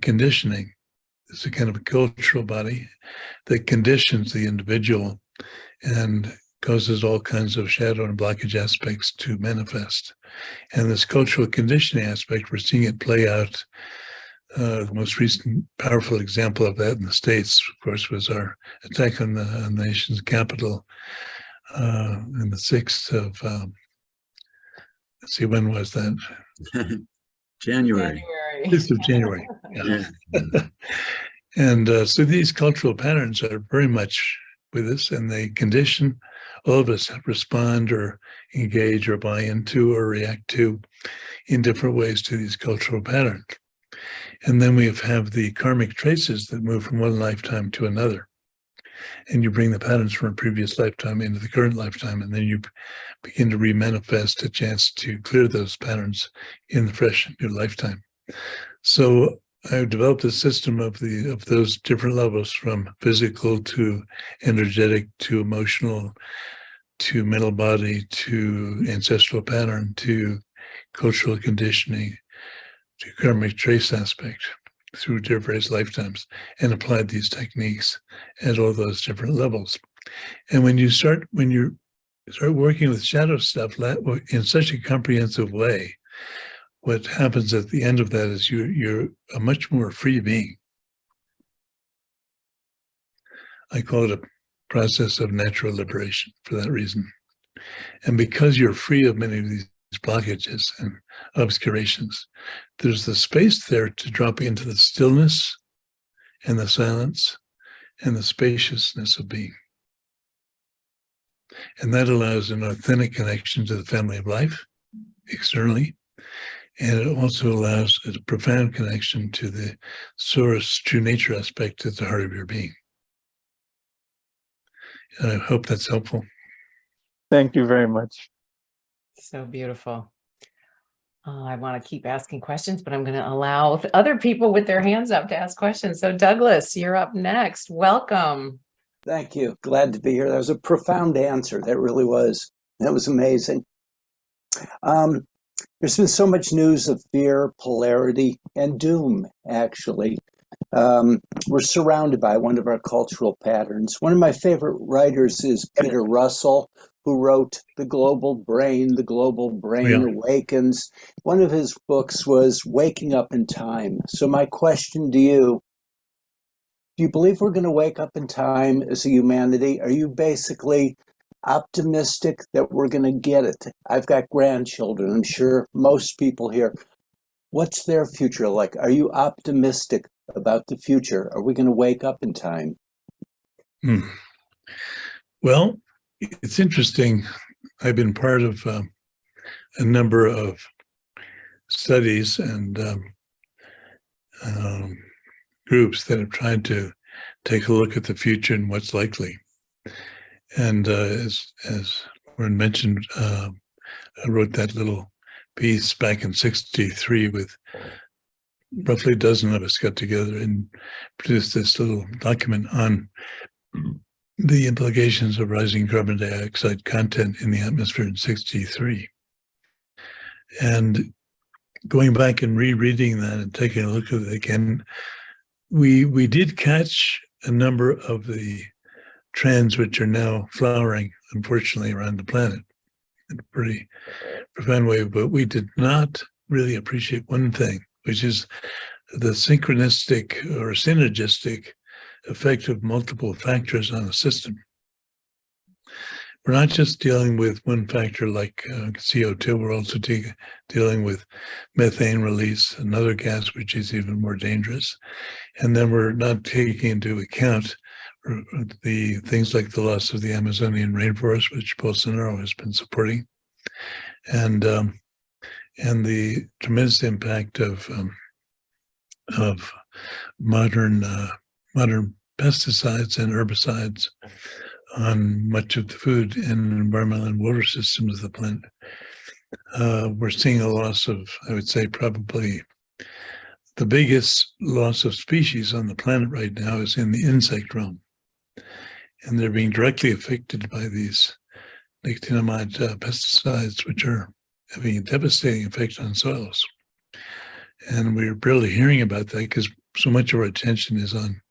conditioning is a kind of a cultural body that conditions the individual and causes all kinds of shadow and blockage aspects to manifest. And this cultural conditioning aspect, we're seeing it play out. The most recent powerful example of that in the States, of course, was our attack on the nation's capital in the 6th of, let's see, when was that? January. 6th of January. Yeah. And so these cultural patterns are very much with us, and they condition all of us respond or engage or buy into or react to in different ways to these cultural patterns. And then we have the karmic traces that move from one lifetime to another. And you bring the patterns from a previous lifetime into the current lifetime, and then you begin to re-manifest a chance to clear those patterns in the fresh new lifetime. So I've developed a system of those different levels, from physical to energetic to emotional to mental body to ancestral pattern to cultural conditioning to karmic trace aspect through various lifetimes, and applied these techniques at all those different levels. And when you start working with shadow stuff in such a comprehensive way, what happens at the end of that is you're a much more free being. I call it a process of natural liberation for that reason. And because you're free of many of these blockages and obscurations, there's the space there to drop into the stillness and the silence and the spaciousness of being. And that allows an authentic connection to the family of life externally. And it also allows a profound connection to the source, true nature aspect at the heart of your being. And I hope that's helpful. Thank you very much. So beautiful. I want to keep asking questions, but I'm going to allow other people with their hands up to ask questions. So Douglas, you're up next. Welcome. Thank you. Glad to be here. That was a profound answer. That really was. That was amazing. There's been so much news of fear, polarity, and doom, actually. We're surrounded by one of our cultural patterns. One of my favorite writers is Peter Russell, who wrote The Global Brain Awakens. One of his books was Waking Up in Time. So my question to you, do you believe we're going to wake up in time as a humanity? Are you basically optimistic that we're going to get it? I've got grandchildren. I'm sure most people here. What's their future like? Are you optimistic about the future? Are we going to wake up in time? Well, it's interesting. I've been part of a number of studies and groups that have tried to take a look at the future and what's likely. And as Warren mentioned, I wrote that little piece back in '63 with roughly a dozen of us got together and produced this little document on the implications of rising carbon dioxide content in the atmosphere in '63. And going back and rereading that and taking a look at it again, we did catch a number of the trends which are now flowering, unfortunately, around the planet in a pretty profound way. But we did not really appreciate one thing, which is the synchronistic or synergistic effect of multiple factors on a system. We're not just dealing with one factor like CO2, we're also dealing with methane release, another gas which is even more dangerous. And then we're not taking into account the things like the loss of the Amazonian rainforest, which Bolsonaro has been supporting, and the tremendous impact of modern pesticides and herbicides on much of the food and environmental and water systems of the planet. We're seeing a loss of, I would say, probably the biggest loss of species on the planet right now is in the insect realm. And they're being directly affected by these nicotinamide pesticides, which are having a devastating effect on soils. And we're barely hearing about that because so much of our attention is on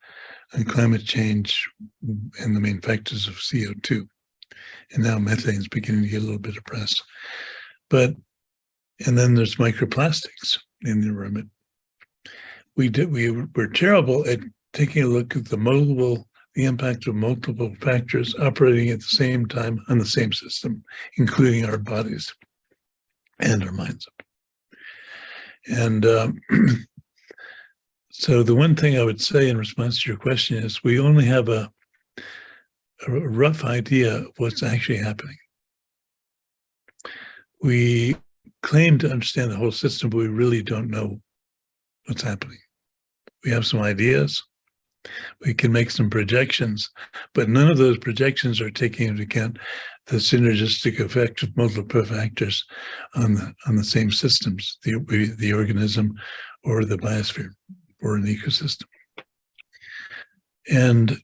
climate change and the main factors of CO2. And now methane is beginning to get a little bit of press. And then there's microplastics in the environment. We're terrible at taking a look at the impact of multiple factors operating at the same time on the same system, including our bodies and our minds. And So the one thing I would say in response to your question is we only have a rough idea of what's actually happening. We claim to understand the whole system, but we really don't know what's happening. We have some ideas. We can make some projections, but none of those projections are taking into account the synergistic effect of multiple factors on the same systems, the organism or the biosphere or an ecosystem. And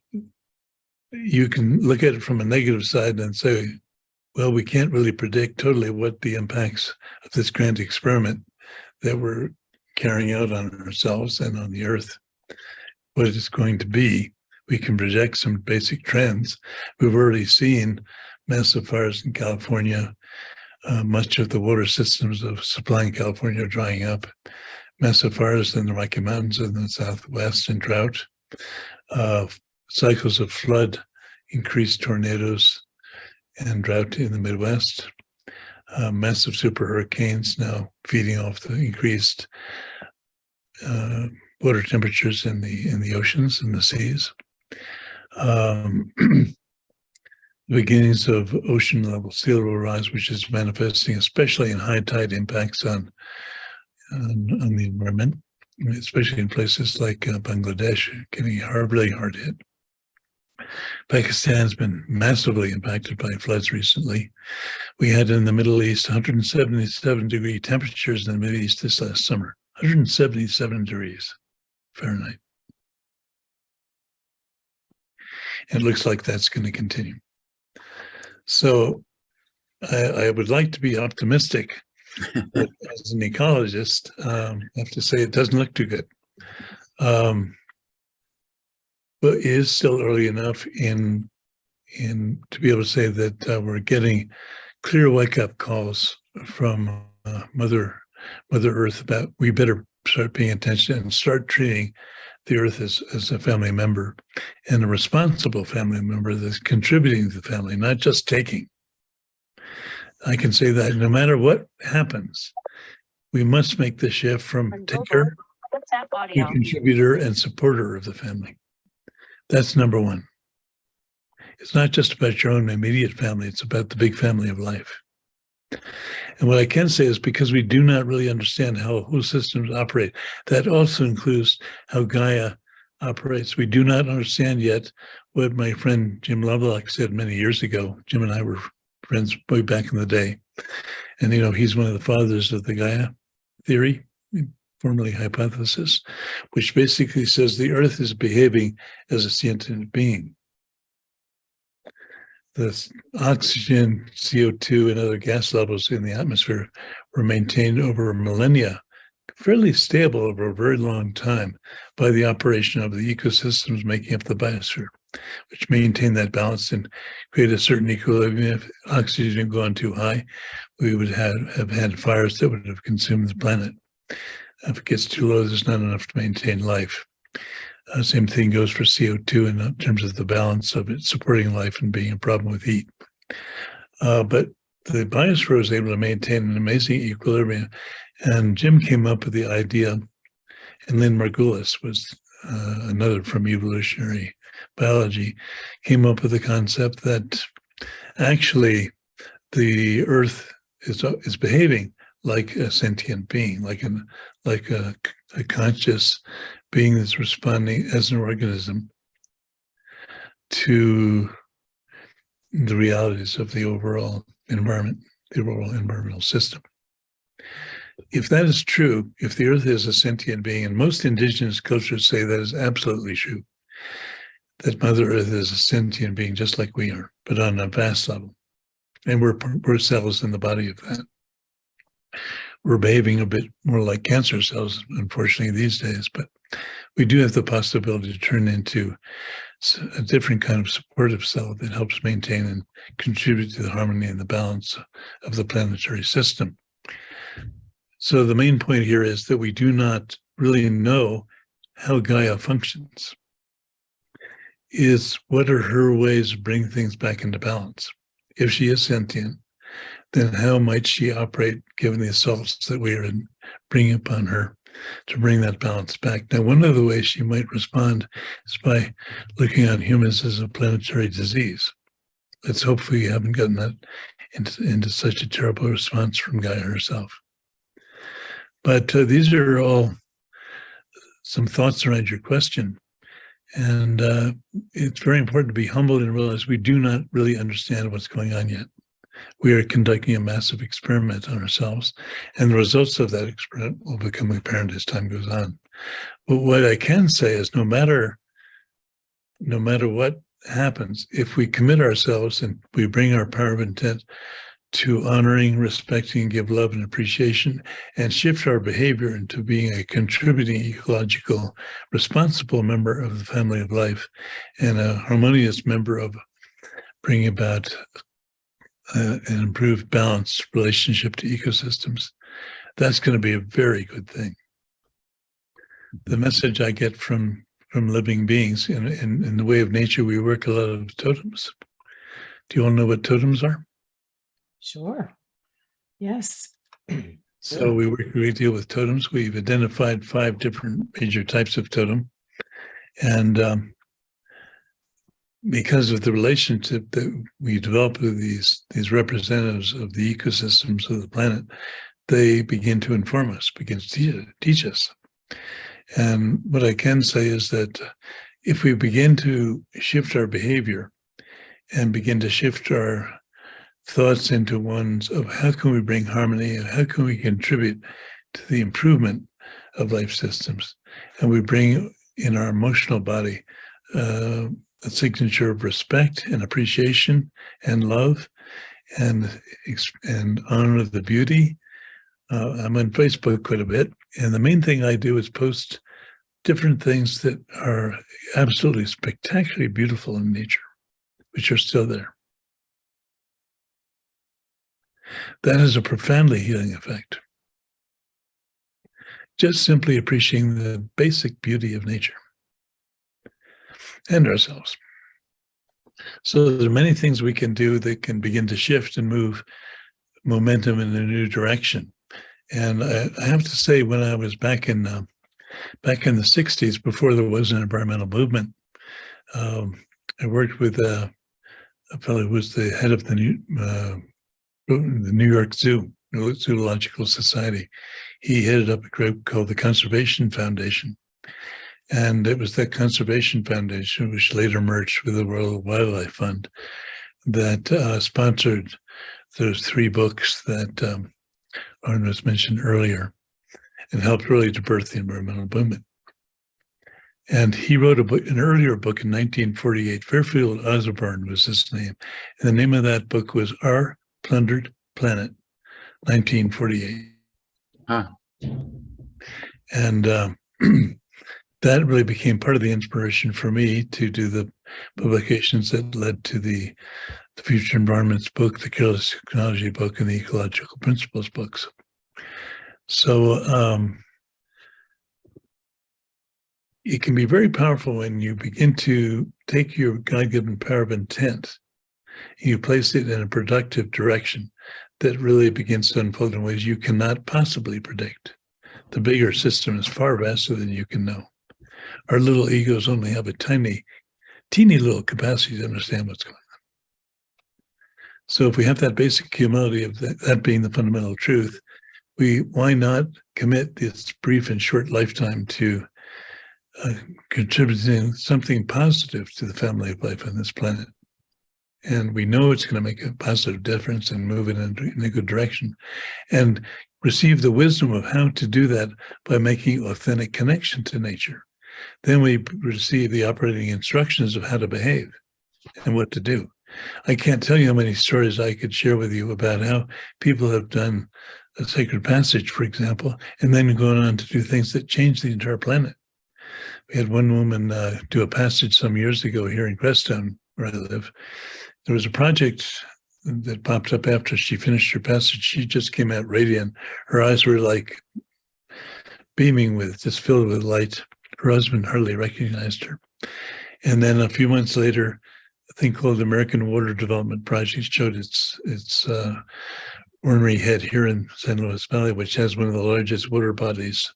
you can look at it from a negative side and say, well, we can't really predict totally what the impacts of this grand experiment that we're carrying out on ourselves and on the earth, what it's going to be. We can project some basic trends. We've already seen massive fires in California. Much of the water systems of supplying California are drying up. Massive fires in the Rocky Mountains in the Southwest and drought. Cycles of flood, increased tornadoes, and drought in the Midwest. Massive super hurricanes now feeding off the increased water temperatures in the oceans and the seas. Beginnings of ocean level sea level rise, which is manifesting especially in high tide impacts on the environment, especially in places like Bangladesh, getting really hard hit. Pakistan's been massively impacted by floods recently. We had in the Middle East 177-degree temperatures in the Middle East this last summer, 177 degrees Fahrenheit. It looks like that's going to continue. So I would like to be optimistic, but as an ecologist, I have to say it doesn't look too good. But it is still early enough in to be able to say that we're getting clear wake-up calls from Mother Earth about we better start paying attention and start treating the Earth as a family member and a responsible family member that's contributing to the family, not just taking. I can say that no matter what happens, we must make the shift from taker to contributor and supporter of the family. That's number one. It's not just about your own immediate family, it's about the big family of life. And what I can say is because we do not really understand how whole systems operate, that also includes how Gaia operates. We do not understand yet what my friend Jim Lovelock said many years ago. Jim and I were friends way back in the day. And, he's one of the fathers of the Gaia theory, formerly hypothesis, which basically says the Earth is behaving as a sentient being. The oxygen, CO2, and other gas levels in the atmosphere were maintained over millennia, fairly stable over a very long time by the operation of the ecosystems making up the biosphere, which maintain that balance and create a certain equilibrium. If oxygen had gone too high, we would have had fires that would have consumed the planet. If it gets too low, there's not enough to maintain life. Same thing goes for CO2 in terms of the balance of it supporting life and being a problem with heat. But the biosphere was able to maintain an amazing equilibrium. And Jim came up with the idea, and Lynn Margulis was another from evolutionary biology, came up with the concept that actually the Earth is behaving like a sentient being, like a conscious being that's responding as an organism to the realities of the overall environment, the overall environmental system. If that is true, if the Earth is a sentient being, and most indigenous cultures say that is absolutely true, that Mother Earth is a sentient being just like we are, but on a vast level. And we're cells in the body of that. We're behaving a bit more like cancer cells, unfortunately, these days, but we do have the possibility to turn into a different kind of supportive cell that helps maintain and contribute to the harmony and the balance of the planetary system. So the main point here is that we do not really know how Gaia functions. What are her ways to bring things back into balance? If she is sentient, then how might she operate given the assaults that we are bringing upon her to bring that balance back. Now, one of the ways she might respond is by looking on humans as a planetary disease. Let's hope we haven't gotten that into such a terrible response from Gaia herself. But these are all some thoughts around your question. And it's very important to be humble and realize we do not really understand what's going on yet. We are conducting a massive experiment on ourselves, and the results of that experiment will become apparent as time goes on. But what I can say is no matter what happens, if we commit ourselves and we bring our power of intent to honoring, respecting, give love and appreciation, and shift our behavior into being a contributing, ecological, responsible member of the family of life and a harmonious member of bringing about an improved, balanced relationship to ecosystems, that's going to be a very good thing. The message I get from living beings in the way of nature, we work a lot of totems. Do you all know what totems are? Sure. Yes. So we work a great deal with totems. We've identified 5 different major types of totem. And because of the relationship that we develop with these representatives of the ecosystems of the planet, they begin to inform us, begin to teach us. And what I can say is that if we begin to shift our behavior and begin to shift our thoughts into ones of how can we bring harmony and how can we contribute to the improvement of life systems, and we bring in our emotional body a signature of respect and appreciation and love and honor the beauty. I'm on Facebook quite a bit, and the main thing I do is post different things that are absolutely spectacularly beautiful in nature, which are still there. That has a profoundly healing effect. Just simply appreciating the basic beauty of nature and ourselves. So there are many things we can do that can begin to shift and move momentum in a new direction. And I have to say, when I was back in the 60s, before there was an environmental movement, I worked with a fellow who was the head of the New York Zoological Society. He headed up a group called the Conservation Foundation. And it was that Conservation Foundation, which later merged with the World Wildlife Fund, that sponsored those 3 books that Arne was mentioned earlier, and helped really to birth the environmental movement. And he wrote an earlier book in 1948. Fairfield Osborne was his name. And the name of that book was Our Plundered Planet, 1948. Huh. And that really became part of the inspiration for me to do the publications that led to the Future Environments book, the Careless Ecology book, and the Ecological Principles books. So it can be very powerful when you begin to take your God-given power of intent, you place it in a productive direction that really begins to unfold in ways you cannot possibly predict. The bigger system is far vaster than you can know. Our little egos only have a teeny little capacity to understand what's going on. So if we have that basic humility of that being the fundamental truth, why not commit this brief and short lifetime to contributing something positive to the family of life on this planet? And we know it's going to make a positive difference and move it in a good direction, and receive the wisdom of how to do that by making authentic connection to nature. Then we receive the operating instructions of how to behave and what to do. I can't tell you how many stories I could share with you about how people have done a sacred passage, for example, and then gone on to do things that change the entire planet. We had one woman do a passage some years ago here in Cresttown, where I live. There was a project that popped up after she finished her passage. She just came out radiant. Her eyes were like beaming with, just filled with light. Her husband hardly recognized her. And then a few months later, a thing called the American Water Development Project showed its ornery head here in San Luis Valley, which has one of the largest water bodies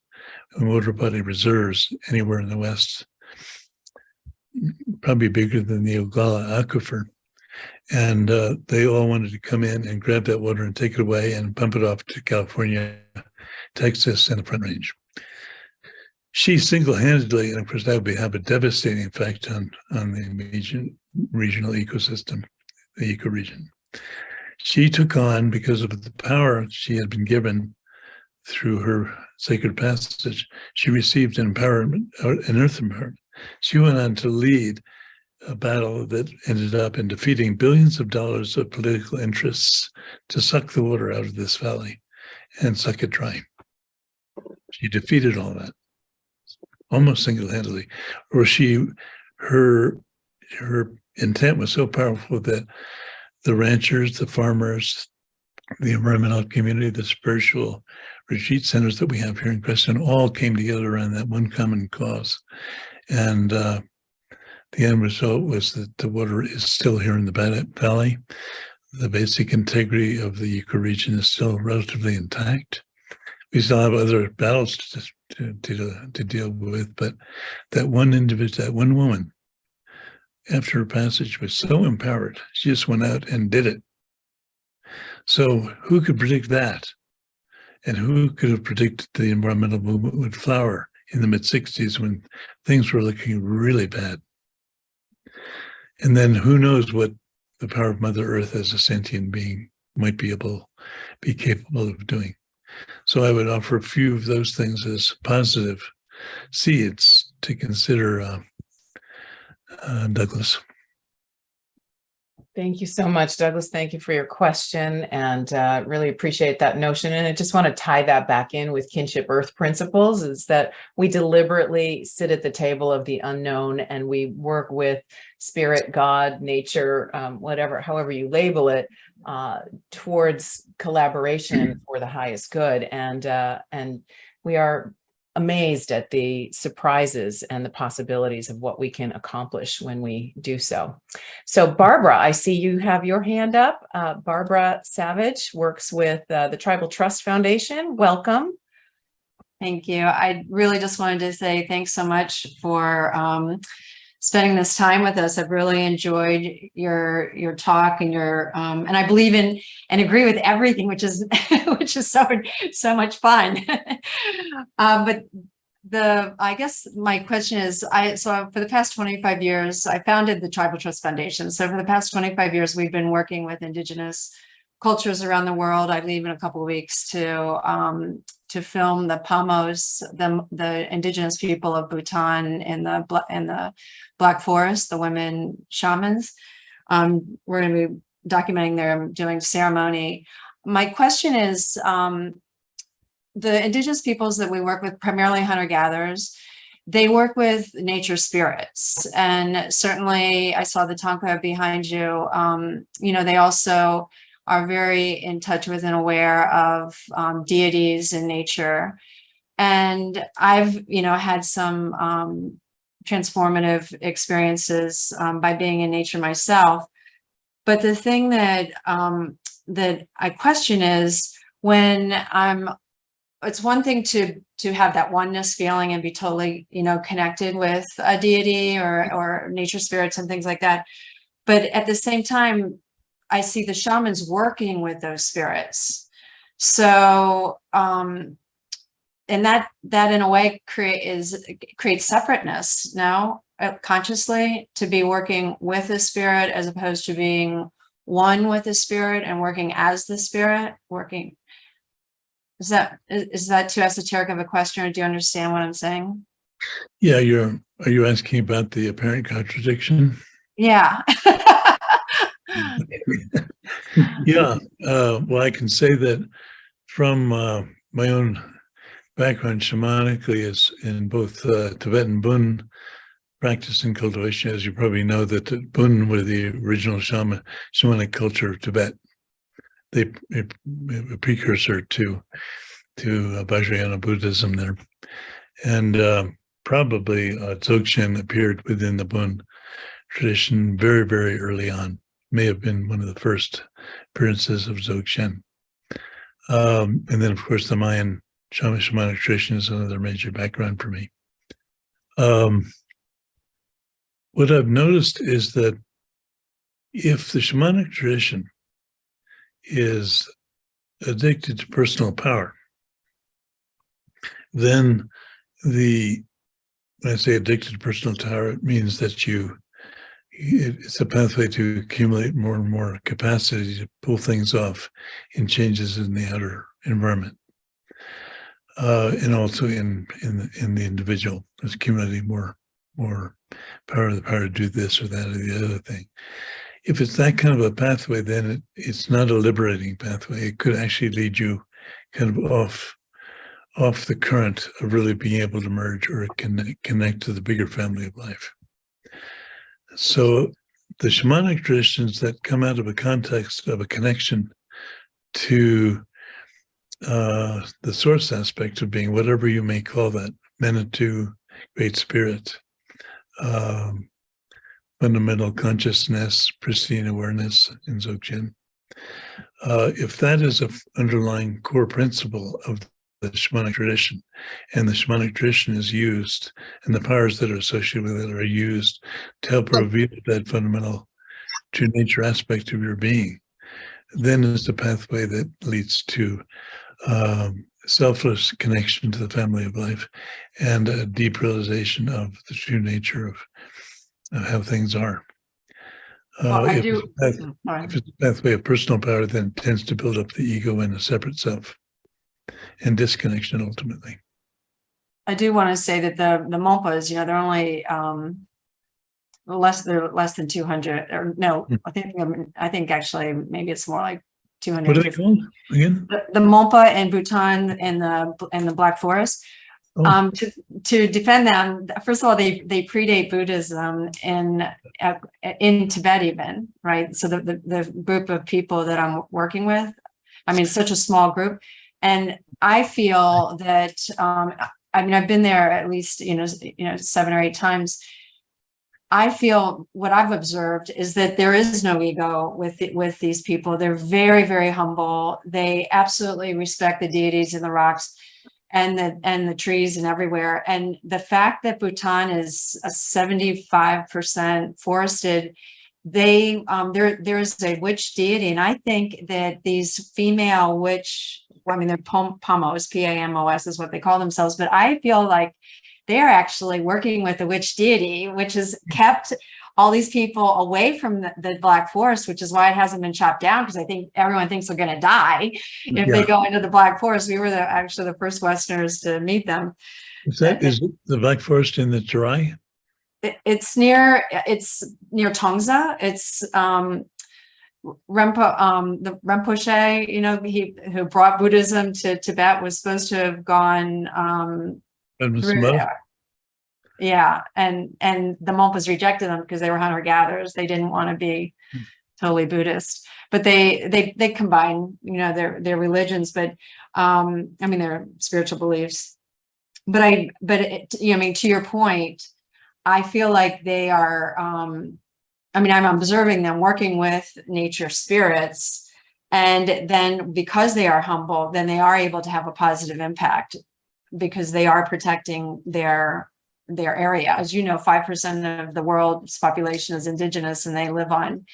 water body reserves anywhere in the West, probably bigger than the Ogala Aquifer. And they all wanted to come in and grab that water and take it away and pump it off to California, Texas, and the Front Range. She single-handedly, and of course that would have a devastating effect on the regional ecosystem, the ecoregion. She took on, because of the power she had been given through her sacred passage, she received an empowerment, an earth empowerment. She went on to lead a battle that ended up in defeating billions of dollars of political interests to suck the water out of this valley and suck it dry. She defeated all that, almost single-handedly. Or her intent was so powerful that the ranchers, the farmers, the environmental community, the spiritual retreat centers that we have here in Creston all came together around that one common cause. And the end result was that the water is still here in the valley. The basic integrity of the ecoregion is still relatively intact. We still have other battles to deal with, but that one individual, that one woman, after her passage, was so empowered, she just went out and did it. So who could predict that? And who could have predicted the environmental movement would flower in the mid-60s when things were looking really bad? And then who knows what the power of Mother Earth as a sentient being might be capable of doing. So I would offer a few of those things as positive seeds to consider, Douglas. Thank you so much, Douglas. Thank you for your question, and really appreciate that notion. And I just want to tie that back in with kinship earth principles, is that we deliberately sit at the table of the unknown and we work with spirit, God, nature, whatever, however you label it, towards collaboration for the highest good. And we are amazed at the surprises and the possibilities of what we can accomplish when we do so. So Barbara, I see you have your hand up. Barbara Savage works with the Tribal Trust Foundation. Welcome. Thank you. I really just wanted to say thanks so much for spending this time with us. I've really enjoyed your talk and your and I believe in and agree with everything, which is so much fun. But I guess my question is, so for the past 25 years, I founded the Tribal Trust Foundation. So for the past 25 years, we've been working with Indigenous cultures around the world. I leave in a couple of weeks to film the Pamos, the indigenous people of Bhutan in the Black Forest, the women shamans. We're going to be documenting them doing ceremony. My question is, the indigenous peoples that we work with, primarily hunter-gatherers, they work with nature spirits. And certainly I saw the Tonka behind you. They also are very in touch with and aware of deities in nature. And I've, had some transformative experiences by being in nature myself. But the thing that I question is when it's one thing to have that oneness feeling and be totally, connected with a deity or nature spirits and things like that. But at the same time, I see the shamans working with those spirits. So, and that in a way creates separateness now, consciously, to be working with the spirit as opposed to being one with the spirit and working as the spirit working. Is that too esoteric of a question, or do you understand what I'm saying? Yeah, are you asking about the apparent contradiction? Yeah. Yeah, well, I can say that from my own background shamanically is in both Tibetan Bun practice and cultivation. As you probably know, that the Bun were the original shamanic culture of Tibet. They a precursor to Vajrayana Buddhism there. And probably Dzogchen appeared within the Bun tradition very, very early on. May have been one of the first appearances of Dzogchen. And then, of course, the Mayan Shamanic tradition is another major background for me. What I've noticed is that if the shamanic tradition is addicted to personal power, then when I say addicted to personal power, it means that it's a pathway to accumulate more and more capacity to pull things off in changes in the outer environment. And also in the individual, there's accumulating more power, the power to do this or that or the other thing. If it's that kind of a pathway, then it's not a liberating pathway. It could actually lead you kind of off the current of really being able to merge or connect to the bigger family of life. So the shamanic traditions that come out of a context of a connection to the source aspect of being, whatever you may call that, Manitou, Great Spirit, fundamental consciousness, pristine awareness in Dzogchen. If that is an underlying core principle of the shamanic tradition, and the shamanic tradition is used, and the powers that are associated with it are used to help reveal that fundamental true nature aspect of your being, then it's a pathway that leads to selfless connection to the family of life and a deep realization of the true nature of how things are. Well, I if do. it's a pathway of personal power, then it tends to build up the ego and a separate self and disconnection ultimately. I do want to say that the Monpas, they're only less than 200, or no, I think actually maybe it's more like 250. What are they called again? The Monpa in Bhutan and the Black Forest. Oh. To defend them, first of all, they predate Buddhism in Tibet even, right? So the group of people that I'm working with, I mean, it's such a small group, and I feel that I've been there at least 7 or 8 times. I feel what I've observed is that there is no ego with these people. They're very, very humble. They absolutely respect the deities in the rocks and the trees and everywhere. And the fact that Bhutan is a 75% forested, there's a witch deity, and I think that these female witch, they're Pamos, P-A-M-O-S is what they call themselves, but I feel like they're actually working with the witch deity, which has kept all these people away from the Black Forest, which is why it hasn't been chopped down, because I think everyone thinks they're going to die if they go into the Black Forest. We were actually the first Westerners to meet them. Is it the Black Forest in the Terai? It's near Tongza. It's the Rinpoche, who brought Buddhism to Tibet, was supposed to have gone through there. Yeah, and the Monpas rejected them because they were hunter-gatherers. They didn't want to be totally Buddhist, but they combine, their religions, but their spiritual beliefs. But to your point, I feel like they are. I'm observing them working with nature spirits, and then because they are humble, then they are able to have a positive impact because they are protecting their area. As you know, 5% of the world's population is indigenous, and they live on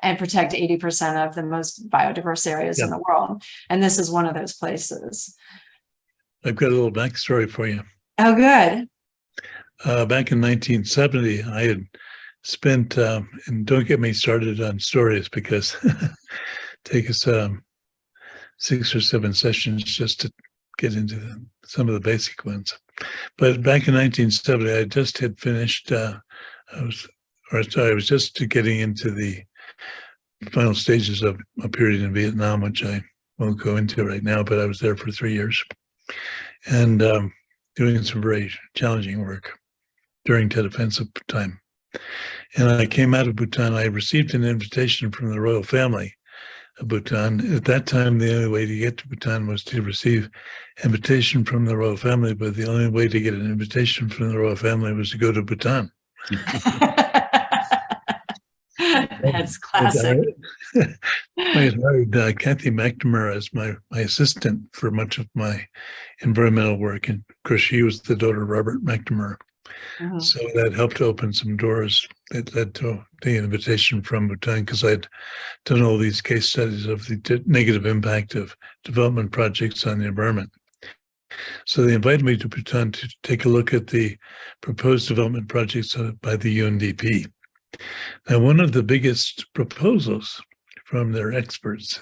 and protect 80% of the most biodiverse areas in the world. And this is one of those places. I've got a little backstory for you. Oh, good. Back in 1970, I had spent, and don't get me started on stories because take us 6 or 7 sessions just to get into some of the basic ones. But back in 1970, I just had finished, I was just getting into the final stages of a period in Vietnam, which I won't go into right now, but I was there for 3 years and doing some very challenging work during Tet Offensive time. And I came out of Bhutan. I received an invitation from the royal family of Bhutan. At that time, the only way to get to Bhutan was to receive invitation from the royal family, but the only way to get an invitation from the royal family was to go to Bhutan. That's classic. I hired Kathy McNamara as my assistant for much of my environmental work. And of course, she was the daughter of Robert McNamara. Mhm. So that helped open some doors. It led to the invitation from Bhutan because I'd done all these case studies of the negative impact of development projects on the environment. So they invited me to Bhutan to take a look at the proposed development projects by the UNDP. Now, one of the biggest proposals from their experts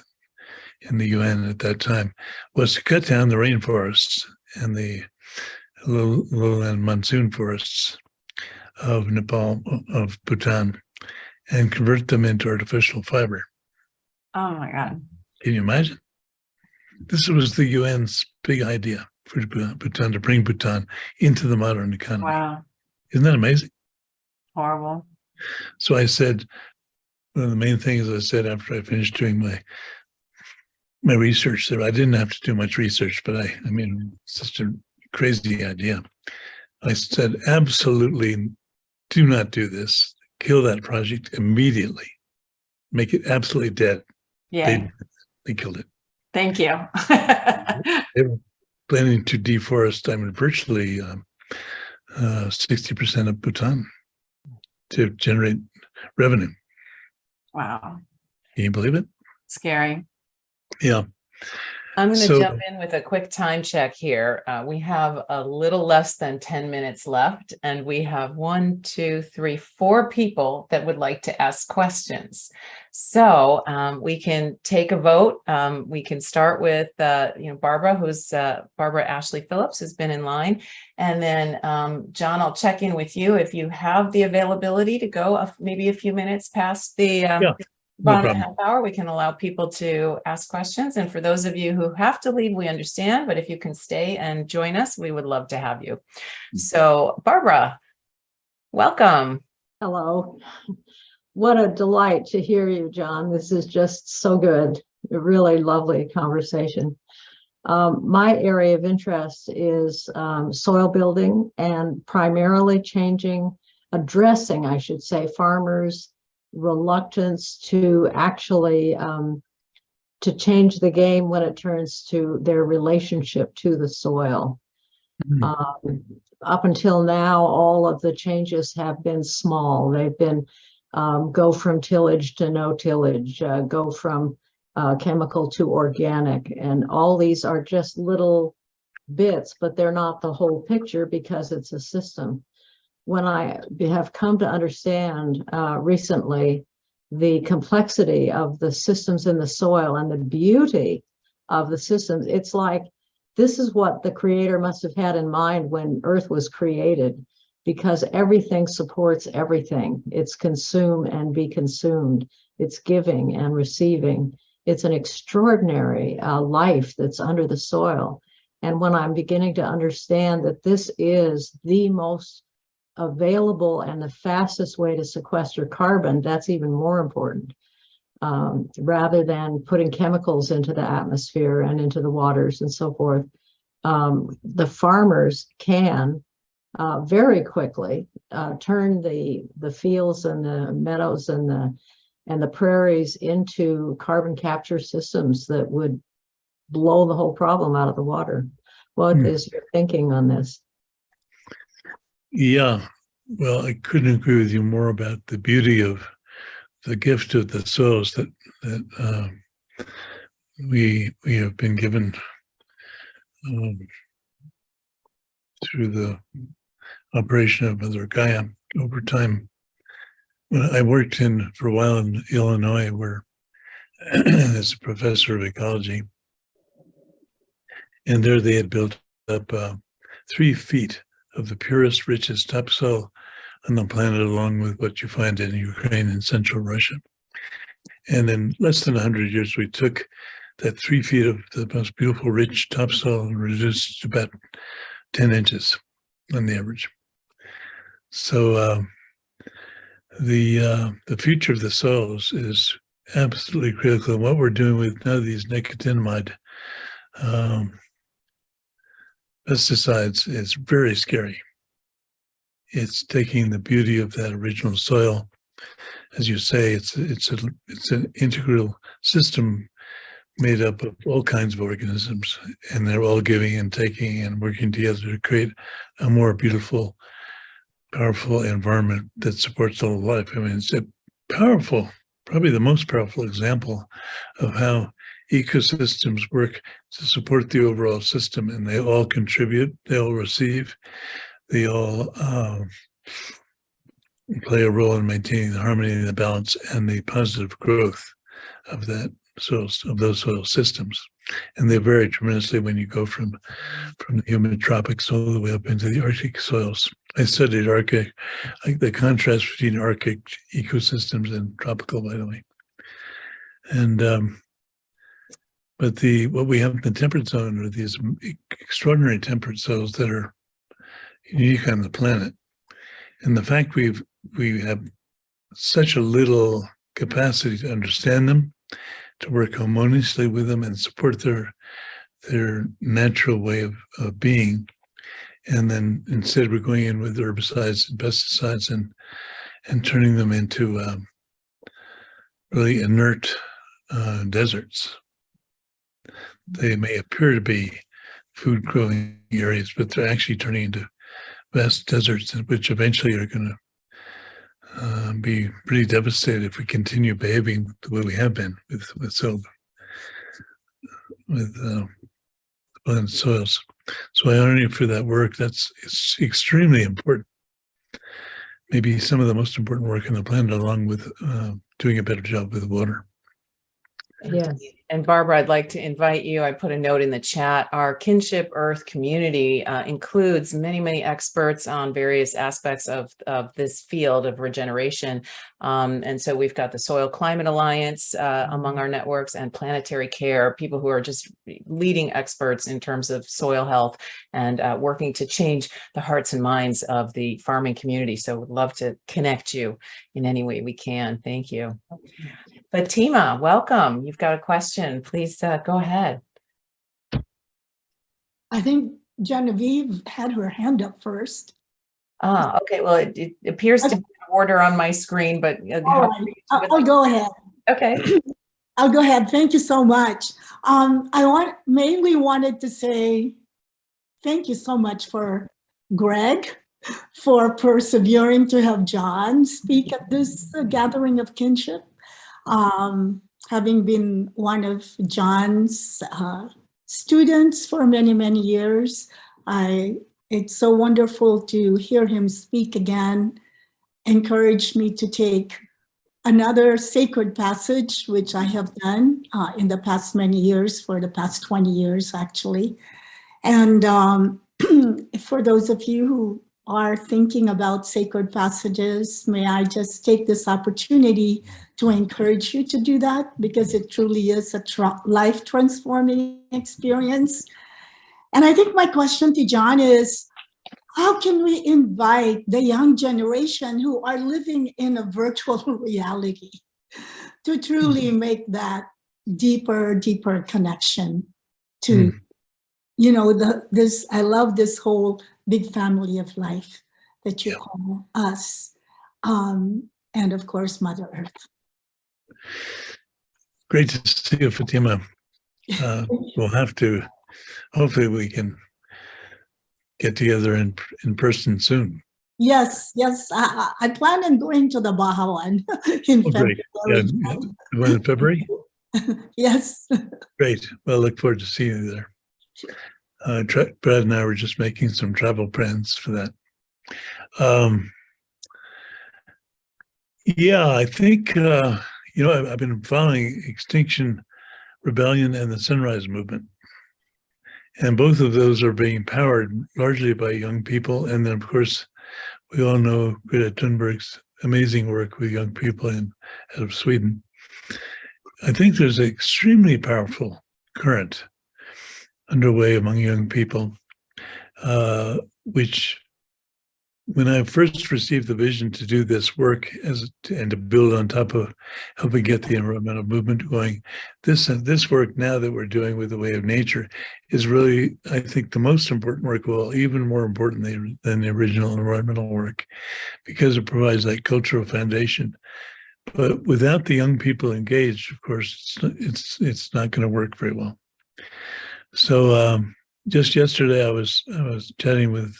in the UN at that time was to cut down the rainforests and the lowland monsoon forests of Nepal, of Bhutan, and convert them into artificial fiber. Oh my God. Can you imagine? This was the UN's big idea for Bhutan, to bring Bhutan into the modern economy. Wow. Isn't that amazing? Horrible. So I said, one of the main things I said after I finished doing my research there, I didn't have to do much research, but I mean, it's such a crazy idea. I said, absolutely do not do this. Kill that project immediately. Make it absolutely dead. Yeah. They killed it. Thank you. They were planning to deforest, virtually 60% of Bhutan to generate revenue. Wow. Can you believe it? Scary. Yeah. I'm going to So- jump in with a quick time check here. We have a little less than 10 minutes left, and we have 4 people that would like to ask questions. So we can take a vote. We can start with, Barbara, Barbara Ashley Phillips has been in line. And then, John, I'll check in with you if you have the availability to go maybe a few minutes past the bottom of the half hour. We can allow people to ask questions. And for those of you who have to leave, we understand. But if you can stay and join us, we would love to have you. So, Barbara, welcome. Hello. What a delight to hear you, John. This is just so good. A really lovely conversation. My area of interest is soil building and primarily addressing, I should say, farmers' reluctance to actually to change the game when it turns to their relationship to the soil. Up until now, all of the changes have been small. They've been go from tillage to no tillage, go from chemical to organic, and all these are just little bits, but they're not the whole picture because it's a system. When I have come to understand recently the complexity of the systems in the soil and the beauty of the systems, it's like this is what the Creator must have had in mind when Earth was created, because everything supports everything. It's consume and be consumed. It's giving and receiving. It's an extraordinary life that's under the soil. And when I'm beginning to understand that this is the most available and the fastest way to sequester carbon, that's even more important. Rather than putting chemicals into the atmosphere and into the waters and so forth, the farmers can very quickly turn the fields and the meadows and the prairies into carbon capture systems that would blow the whole problem out of the water. What is your thinking on this? Yeah, well, I couldn't agree with you more about the beauty of the gift of the soils that we have been given through the operation of Mother Gaia over time. When I worked for a while in Illinois, where as a professor of ecology, and there they had built up 3 feet of the purest, richest topsoil on the planet, along with what you find in Ukraine and Central Russia. And in less than 100 years, we took that 3 feet of the most beautiful, rich topsoil and reduced it to about 10 inches on the average. So the future of the soils is absolutely critical. And what we're doing with none of these nicotinamide pesticides is very scary. It's taking the beauty of that original soil as you say, it's an integral system made up of all kinds of organisms, and they're all giving and taking and working together to create a more beautiful, powerful environment that supports all of life. I mean, it's a powerful, probably the most powerful example of how ecosystems work to support the overall system, and they all contribute, they all receive, they all play a role in maintaining the harmony and the balance and the positive growth of that those soil systems. And they vary tremendously when you go from the humid tropics all the way up into the Arctic soils. I studied Arctic, like the contrast between Arctic ecosystems and tropical, by the way. And but what we have in the temperate zone are these extraordinary temperate zones that are unique on the planet. And the fact we have such a little capacity to understand them, to work harmoniously with them and support their natural way of being. And then instead we're going in with herbicides and pesticides and turning them into really inert deserts. They may appear to be food growing areas, but they're actually turning into vast deserts, which eventually are going to be pretty devastated if we continue behaving the way we have been with plant soils. So I honor you for that work. It's extremely important. Maybe some of the most important work on the planet, along with doing a better job with water. Yes. And Barbara, I'd like to invite you. I put a note in the chat. Our Kinship Earth community includes many, many experts on various aspects of this field of regeneration. And so we've got the Soil Climate Alliance among our networks, and Planetary Care, people who are just leading experts in terms of soil health and working to change the hearts and minds of the farming community. So we'd love to connect you in any way we can. Thank you. Fatima, welcome. You've got a question. Please go ahead. I think Genevieve had her hand up first. Okay. Well, it appears to be in order on my screen, but All right. I'll go ahead. Okay. I'll go ahead. Thank you so much. I mainly wanted to say thank you so much for Greg for persevering to have John speak at this gathering of kinship. Having been one of John's students for many, many years, it's so wonderful to hear him speak again, encouraged me to take another sacred passage, which I have done in the past many years, for the past 20 years, actually. And for those of you who are thinking about sacred passages, may I just take this opportunity to encourage you to do that, because it truly is a life transforming experience. And I think my question to John is, how can we invite the young generation who are living in a virtual reality to truly make that deeper connection to, you know, I love this whole big family of life that you call us, and of course, Mother Earth. Great to see you, Fatima. We'll have to, hopefully we can get together in person soon. Yes. I plan on going to the Baja one in February. Yeah, the one in February? Yes. Great. Well, I look forward to seeing you there. Brad and I were just making some travel plans for that. Yeah, I think, you know, I've been following Extinction Rebellion and the Sunrise Movement. And both of those are being powered largely by young people. And then, of course, we all know Greta Thunberg's amazing work with young people out of Sweden. I think there's an extremely powerful current underway among young people, which, when I first received the vision to do this work and to build on top of helping get the environmental movement going, this work now that we're doing with the Way of Nature is really, I think, the most important work, well, even more important than the original environmental work, because it provides that cultural foundation But without the young people engaged, of course, it's not going to work very well. So just yesterday, I was chatting with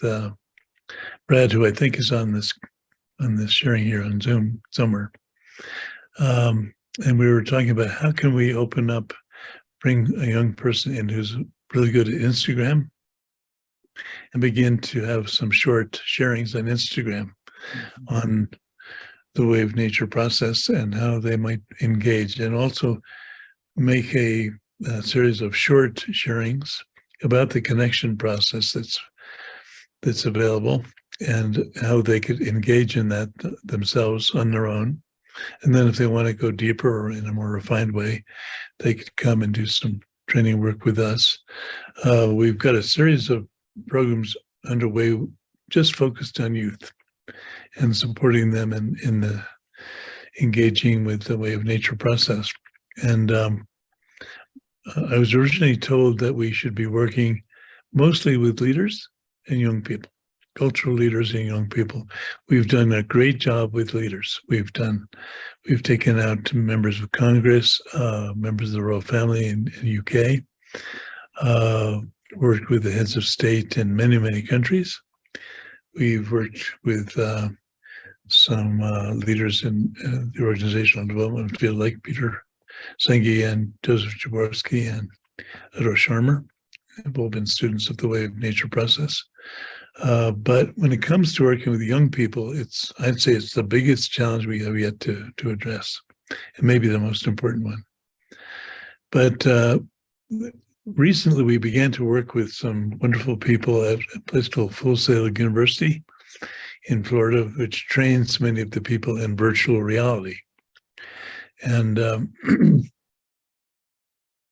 Brad, who I think is on this sharing here on Zoom somewhere, and we were talking about how can we bring a young person in who's really good at Instagram, and begin to have some short sharings on Instagram on the way of nature process and how they might engage, and also make a series of short sharings about the connection process that's available and how they could engage in that themselves on their own. And then if they want to go deeper or in a more refined way, they could come and do some training work with us. We've got a series of programs underway just focused on youth and supporting them in the engaging with the way of nature process. And I was originally told that we should be working mostly with leaders and young people, cultural leaders and young people. We've done a great job with leaders. We've taken out members of Congress, members of the royal family in UK, worked with the heads of state in many, many countries. We've worked with some leaders in the organizational development field, like Peter Senge and Joseph Jaworski and Otto Scharmer, have all been students of the way of nature process. But when it comes to working with young people, I'd say it's the biggest challenge we have yet to address, and maybe the most important one. But recently, we began to work with some wonderful people at a place called Full Sail University in Florida, which trains many of the people in virtual reality. And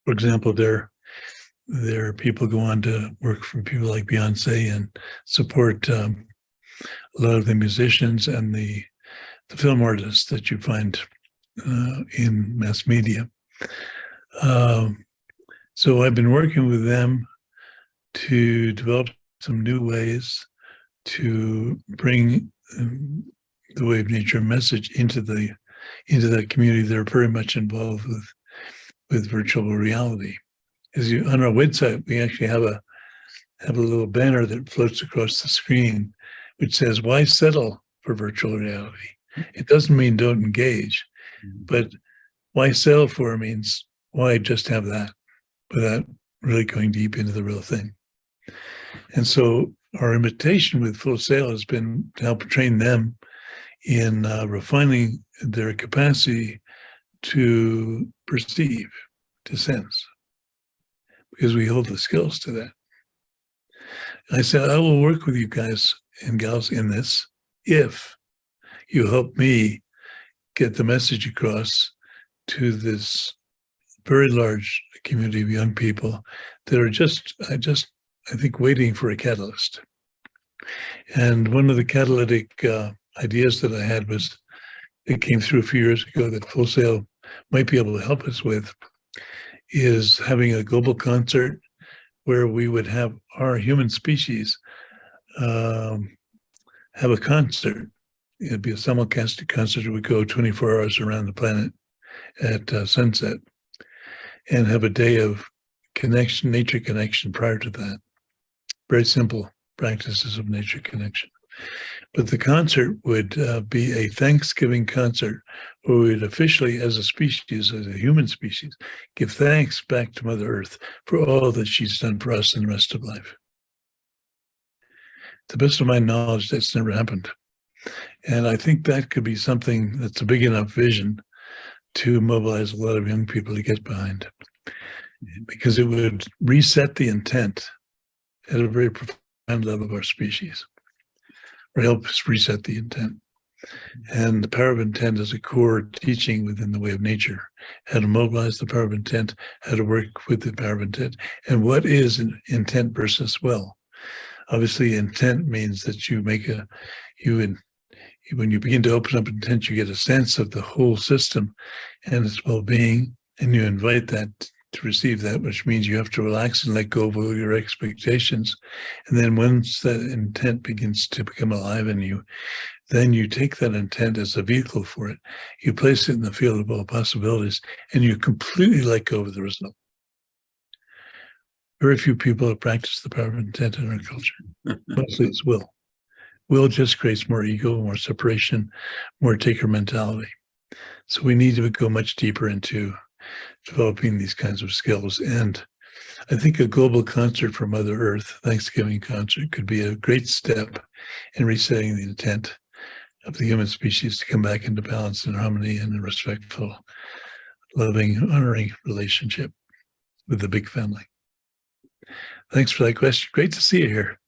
for example, their people go on to work for people like Beyonce and support a lot of the musicians and the film artists that you find in mass media. So I've been working with them to develop some new ways to bring the way of nature message into that community that are very much involved with virtual reality. On our website, we actually have a little banner that floats across the screen, which says, "Why settle for virtual reality?" It doesn't mean don't engage, but why settle for means why just have that without really going deep into the real thing. And so our invitation with Full Sail has been to help train them in refining their capacity to perceive, to sense, because we hold the skills to that. I said, I will work with you guys and gals in this if you help me get the message across to this very large community of young people that are I think, waiting for a catalyst. And one of the catalytic ideas that I had it came through a few years ago that Full Sail might be able to help us with, is having a global concert where we would have our human species have a concert. It'd be a simulcasted concert that would go 24 hours around the planet at sunset, and have a day of connection, nature connection prior to that. Very simple practices of nature connection. But the concert would be a Thanksgiving concert where we would officially, as a species, as a human species, give thanks back to Mother Earth for all that she's done for us in the rest of life. To the best of my knowledge, that's never happened. And I think that could be something that's a big enough vision to mobilize a lot of young people to get behind, because it would reset the intent at a very profound level of our species, or help us reset the intent. And the power of intent is a core teaching within the way of nature, how to mobilize the power of intent, how to work with the power of intent, and what is an intent versus will. Obviously, intent means that when you begin to open up intent, you get a sense of the whole system and its well-being, and you invite that to receive that, which means you have to relax and let go of all your expectations. And then once that intent begins to become alive in you, then you take that intent as a vehicle for it. You place it in the field of all possibilities, and you completely let go of the result. Very few people have practiced the power of intent in our culture. Mostly it's will. Will just creates more ego, more separation, more taker mentality. So we need to go much deeper into developing these kinds of skills. And I think a global concert for Mother Earth, Thanksgiving concert, could be a great step in resetting the intent of the human species to come back into balance and harmony and a respectful, loving, honoring relationship with the big family. Thanks for that question. Great to see you here.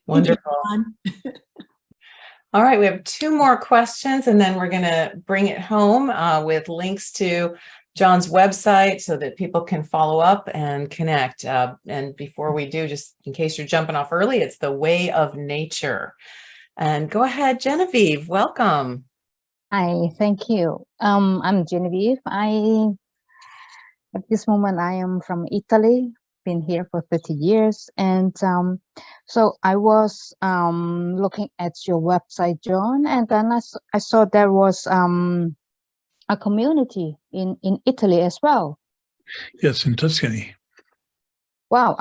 Wonderful. All right, we have 2 more questions, and then we're going to bring it home with links to John's website so that people can follow up and connect. And before we do, just in case you're jumping off early, it's The Way of Nature. And go ahead, Genevieve, welcome. Hi, thank you. I'm Genevieve. At this moment, I am from Italy, been here for 30 years. And so I was looking at your website, John, and then I saw there was a community in Italy as well. Yes, in Tuscany. Wow,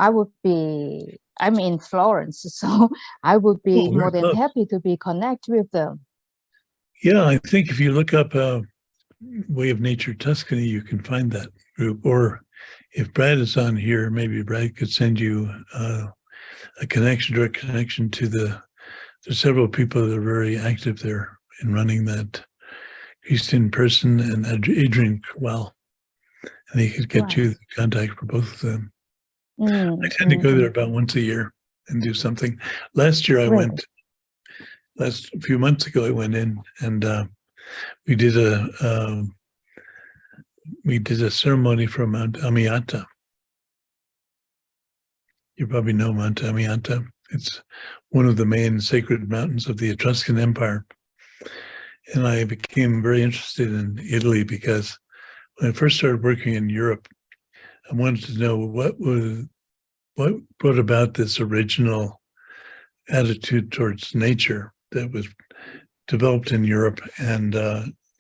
I'm in Florence, so I would be more than happy to be connected with them. Yeah, I think if you look up Way of Nature Tuscany, you can find that group. Or if Brad is on here, maybe Brad could send you a direct connection to there's several people that are very active there in running that. Christine Person and Adrian Well, and he could get you the contact for both of them. I tend to go there about once a year and do something. Last year I went. A few months ago I went in and we did a ceremony for Mount Amiata. You probably know Mount Amiata. It's one of the main sacred mountains of the Etruscan Empire. And I became very interested in Italy because when I first started working in Europe, I wanted to know what brought about this original attitude towards nature that was developed in Europe and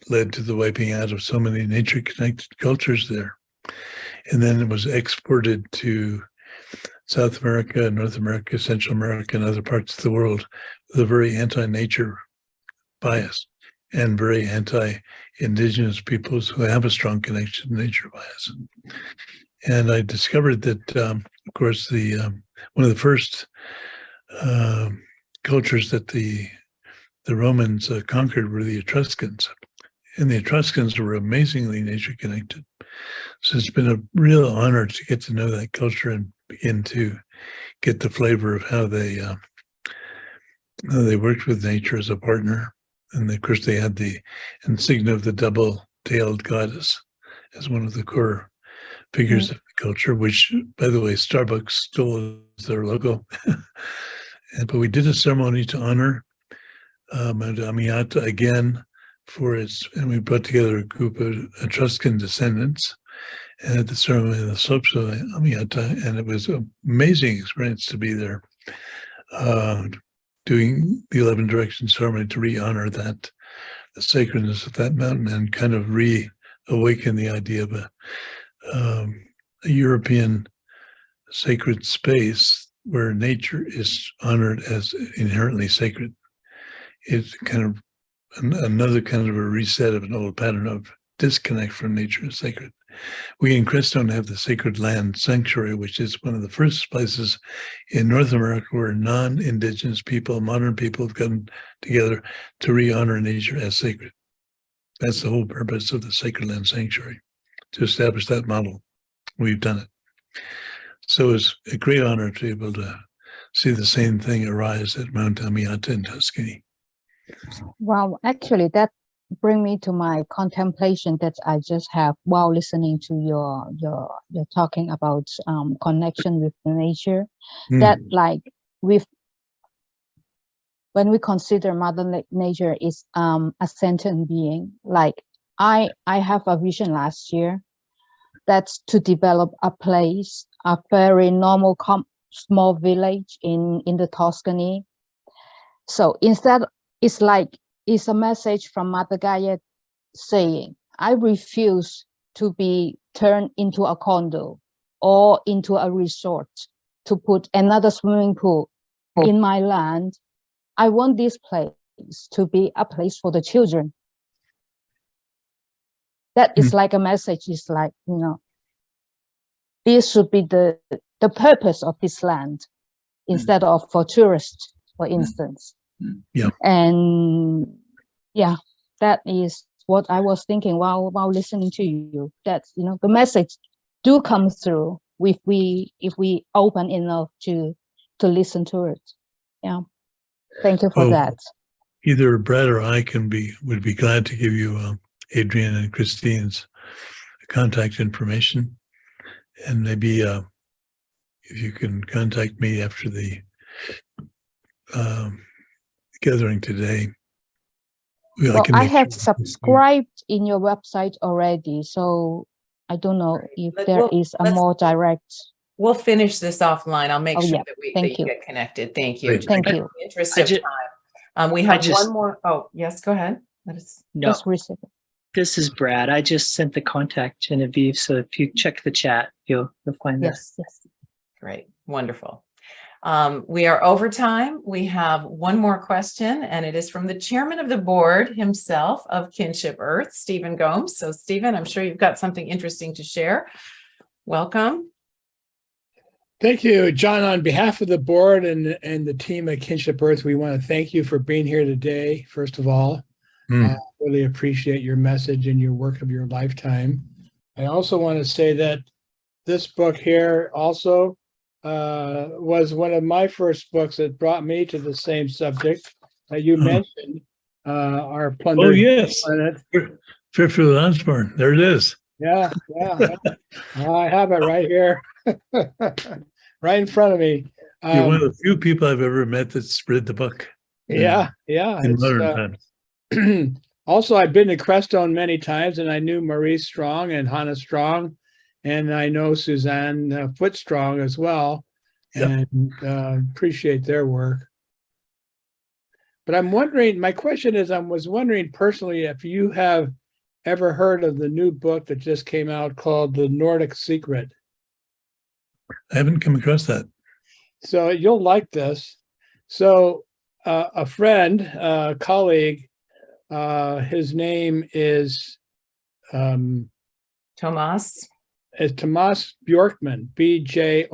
led to the wiping out of so many nature-connected cultures there. And then it was exported to South America, North America, Central America, and other parts of the world with a very anti-nature bias and very anti-indigenous peoples who have a strong connection to nature bias. And I discovered that, of course, one of the first cultures that the Romans conquered were the Etruscans. And the Etruscans were amazingly nature connected. So it's been a real honor to get to know that culture and begin to get the flavor of how they worked with nature as a partner. And of course, they had the insignia of the double-tailed goddess as one of the core figures of the culture, which, by the way, Starbucks stole as their logo. But we did a ceremony to honor Mount Amiata again and we brought together a group of Etruscan descendants and had the ceremony on the slopes of Amiata, and it was an amazing experience to be there doing the 11 direction ceremony to re-honor the sacredness of that mountain and kind of reawaken the idea of a European sacred space where nature is honored as inherently sacred. It's kind of another kind of a reset of an old pattern of disconnect from nature as sacred. We in Crestone have the Sacred Land Sanctuary, which is one of the first places in North America where non-Indigenous people, modern people have come together to re-honor nature as sacred. That's the whole purpose of the Sacred Land Sanctuary, to establish that model. We've done it. So it's a great honor to be able to see the same thing arise at Mount Amiata in Tuscany. Wow, actually, that bring me to my contemplation that I just have while listening to your talking about connection with nature. That like when we consider Mother Nature is a sentient being. Like I have a vision last year that's to develop a place, a very normal small village in the Tuscany. So instead, it's a message from Mother Gaia saying, I refuse to be turned into a condo or into a resort to put another swimming pool in my land. I want this place to be a place for the children. That is like a message. It's like, this should be the purpose of this land instead of for tourists, for instance. Yeah. And yeah, that is what I was thinking while listening to you. That the message do come through if we open enough to listen to it. Yeah. Thank you for that. Either Brad or I would be glad to give you Adrienne and Christine's contact information, and maybe if you can contact me after the gathering today. I have subscribed in your website already, so I don't know if there is a more direct. We'll finish this offline. I'll make sure that you get connected. Thank you. Thank you. In the interest of time, we have one more. Oh, yes, go ahead. This is Brad. I just sent the contact, Genevieve. So if you check the chat, you'll find that. Yes. Great. Wonderful. We are over time. We have one more question, and it is from the chairman of the board himself of Kinship Earth, Stephen Gomes. So Stephen, I'm sure you've got something interesting to share. Welcome. Thank you, John. On behalf of the board and the team at Kinship Earth, we want to thank you for being here today, first of all. Really appreciate your message and your work of your lifetime. I also want to say that this book here also was one of my first books that brought me to the same subject that you mentioned, our plunder. Oh, yes. Fit for the Lansborn. There it is. Yeah. I have it right here, right in front of me. You're one of the few people I've ever met that's read the book. Yeah. In modern times. Also, I've been to Crestone many times, and I knew Maurice Strong and Hannah Strong, and I know Suzanne Footstrong as well, and appreciate their work. But I'm wondering, my question is, I was wondering personally if you have ever heard of the new book that just came out called The Nordic Secret. I haven't come across that. So you'll like this. So a friend, a colleague, his name is Tomas. Is Tomas Bjorkman, Bjorkman.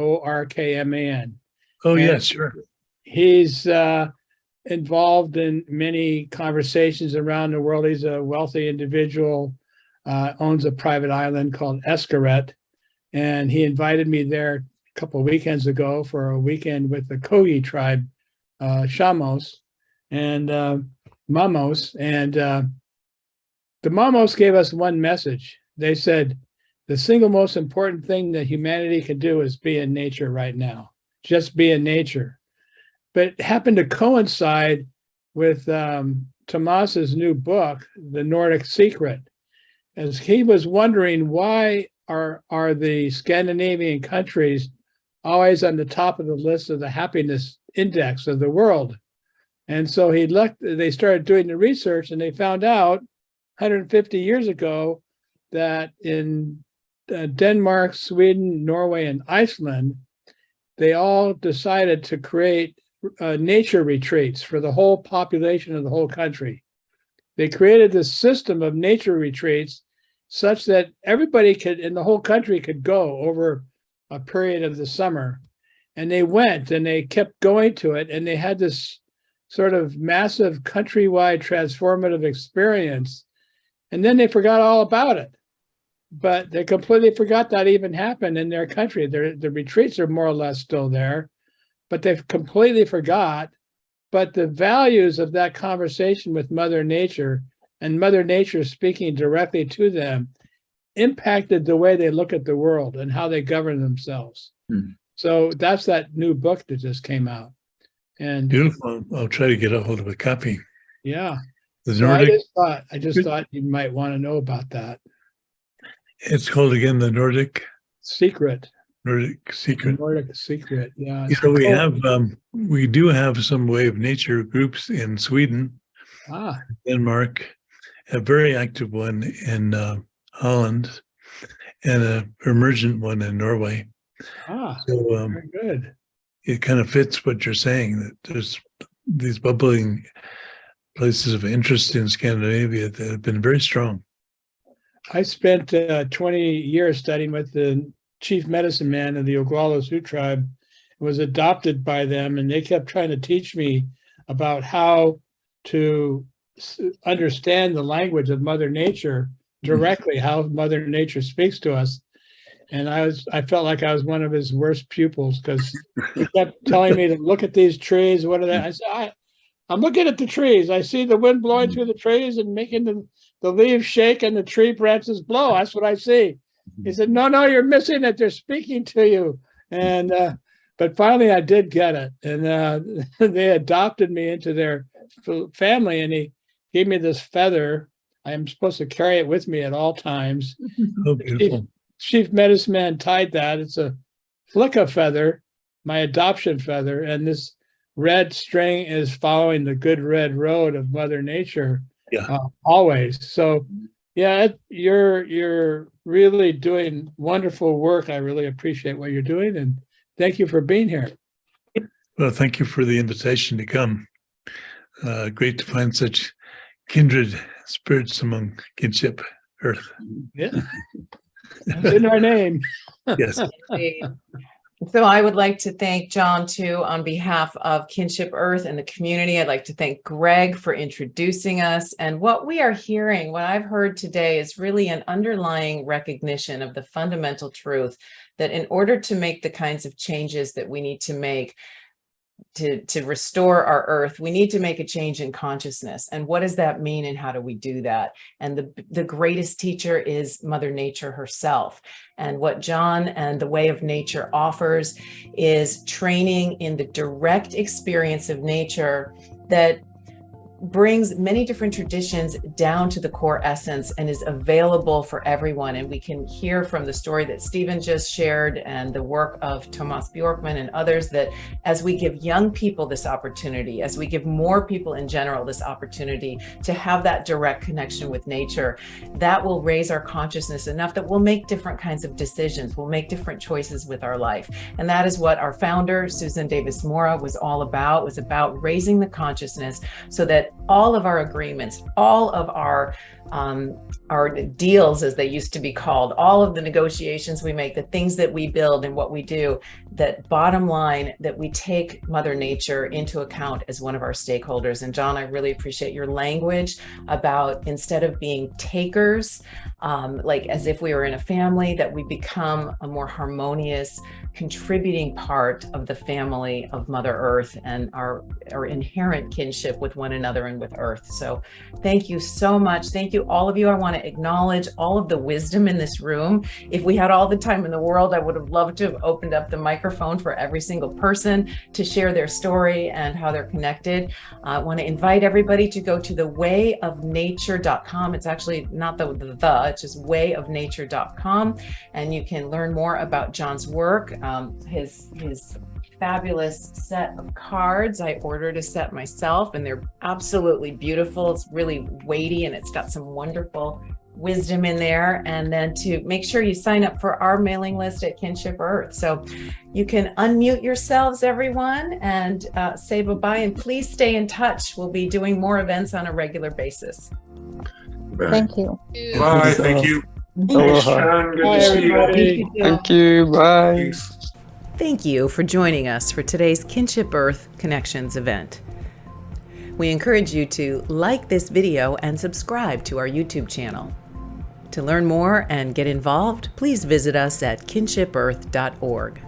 Oh, yes, sure. He's involved in many conversations around the world. He's a wealthy individual, owns a private island called Escaret, and he invited me there a couple of weekends ago for a weekend with the Kogi tribe, Shamos and Mamos. And the Mamos gave us one message. They said, the single most important thing that humanity can do is be in nature right now. Just be in nature. But it happened to coincide with Tomas's new book, The Nordic Secret, as he was wondering why are the Scandinavian countries always on the top of the list of the happiness index of the world. And so they started doing the research, and they found out 150 years ago that in Denmark, Sweden, Norway, and Iceland, they all decided to create nature retreats for the whole population of the whole country. They created this system of nature retreats such that everybody in the whole country could go over a period of the summer. And they went and they kept going to it, and they had this sort of massive countrywide transformative experience. And then they forgot all about it. But they completely forgot that even happened in their country. The retreats are more or less still there, but they've completely forgot. But the values of that conversation with Mother Nature, and Mother Nature speaking directly to them, impacted the way they look at the world and how they govern themselves. So that's that new book that just came out. And beautiful. I'll try to get a hold of a copy. Yeah. The So Nordic. I just thought you might want to know about that. It's called again the Nordic Secret. Secret. Nordic Secret. Yeah. You know, we do have some way of nature groups in Sweden, Denmark, a very active one in Holland, and an emergent one in Norway. So very good. It kind of fits what you're saying, that there's these bubbling places of interest in Scandinavia that have been very strong. I spent 20 years studying with the chief medicine man of the Oglala Sioux tribe, was adopted by them, and they kept trying to teach me about how to understand the language of Mother Nature directly, how Mother Nature speaks to us. And I felt like I was one of his worst pupils, because he kept telling me to look at these trees. What are they? I said, I'm looking at the trees. I see the wind blowing through the trees and making the leaves shake and the tree branches blow. That's what I see. He said, no, you're missing it. They're speaking to you. And but finally I did get it. And they adopted me into their family, and he gave me this feather. I am supposed to carry it with me at all times. Oh, beautiful. Chief medicine man tied that. It's a flicka feather, my adoption feather, and this red string is following the good red road of Mother Nature. Always. So yeah, you're really doing wonderful work. I really appreciate what you're doing, and thank you for being here. Well, thank you for the invitation to come. Great to find such kindred spirits among Kinship Earth. Yeah. It's in our name. Yes. So I would like to thank John, too, on behalf of Kinship Earth and the community. I'd like to thank Greg for introducing us. And what we are hearing, what I've heard today, is really an underlying recognition of the fundamental truth that in order to make the kinds of changes that we need to make to restore our earth, we need to make a change in consciousness. And what does that mean, and how do we do that? And the greatest teacher is Mother Nature herself. And what John and the Way of Nature offers is training in the direct experience of nature that brings many different traditions down to the core essence and is available for everyone. And we can hear from the story that Stephen just shared and the work of Thomas Bjorkman and others, that as we give young people this opportunity, as we give more people in general this opportunity to have that direct connection with nature, that will raise our consciousness enough that we'll make different kinds of decisions, we'll make different choices with our life. And that is what our founder, Susan Davis Mora, was all about, was about raising the consciousness so that all of our agreements, all of our deals, as they used to be called, all of the negotiations we make, the things that we build and what we do, that bottom line, that we take Mother Nature into account as one of our stakeholders. And John, I really appreciate your language about, instead of being takers, like as if we were in a family, that we become a more harmonious, contributing part of the family of Mother Earth and our inherent kinship with one another and with Earth. So thank you so much. Thank you, all of you. I want to acknowledge all of the wisdom in this room. If we had all the time in the world, I would have loved to have opened up the microphone for every single person to share their story and how they're connected. I want to invite everybody to go to thewayofnature.com. It's actually not it's just wayofnature.com. And you can learn more about John's work, his fabulous set of cards. I ordered a set myself, and they're absolutely beautiful. It's really weighty, and it's got some wonderful wisdom in there. And then to make sure you sign up for our mailing list at Kinship Earth. So you can unmute yourselves, everyone, and say bye-bye, and please stay in touch. We'll be doing more events on a regular basis. Bye. Thank you. Bye. Thank you. Aloha. Thanks, John. Good Bye, to see you. everybody. Thank you. Bye. Thanks. Thank you for joining us for today's Kinship Earth Connections event. We encourage you to like this video and subscribe to our YouTube channel. To learn more and get involved, please visit us at kinshipearth.org.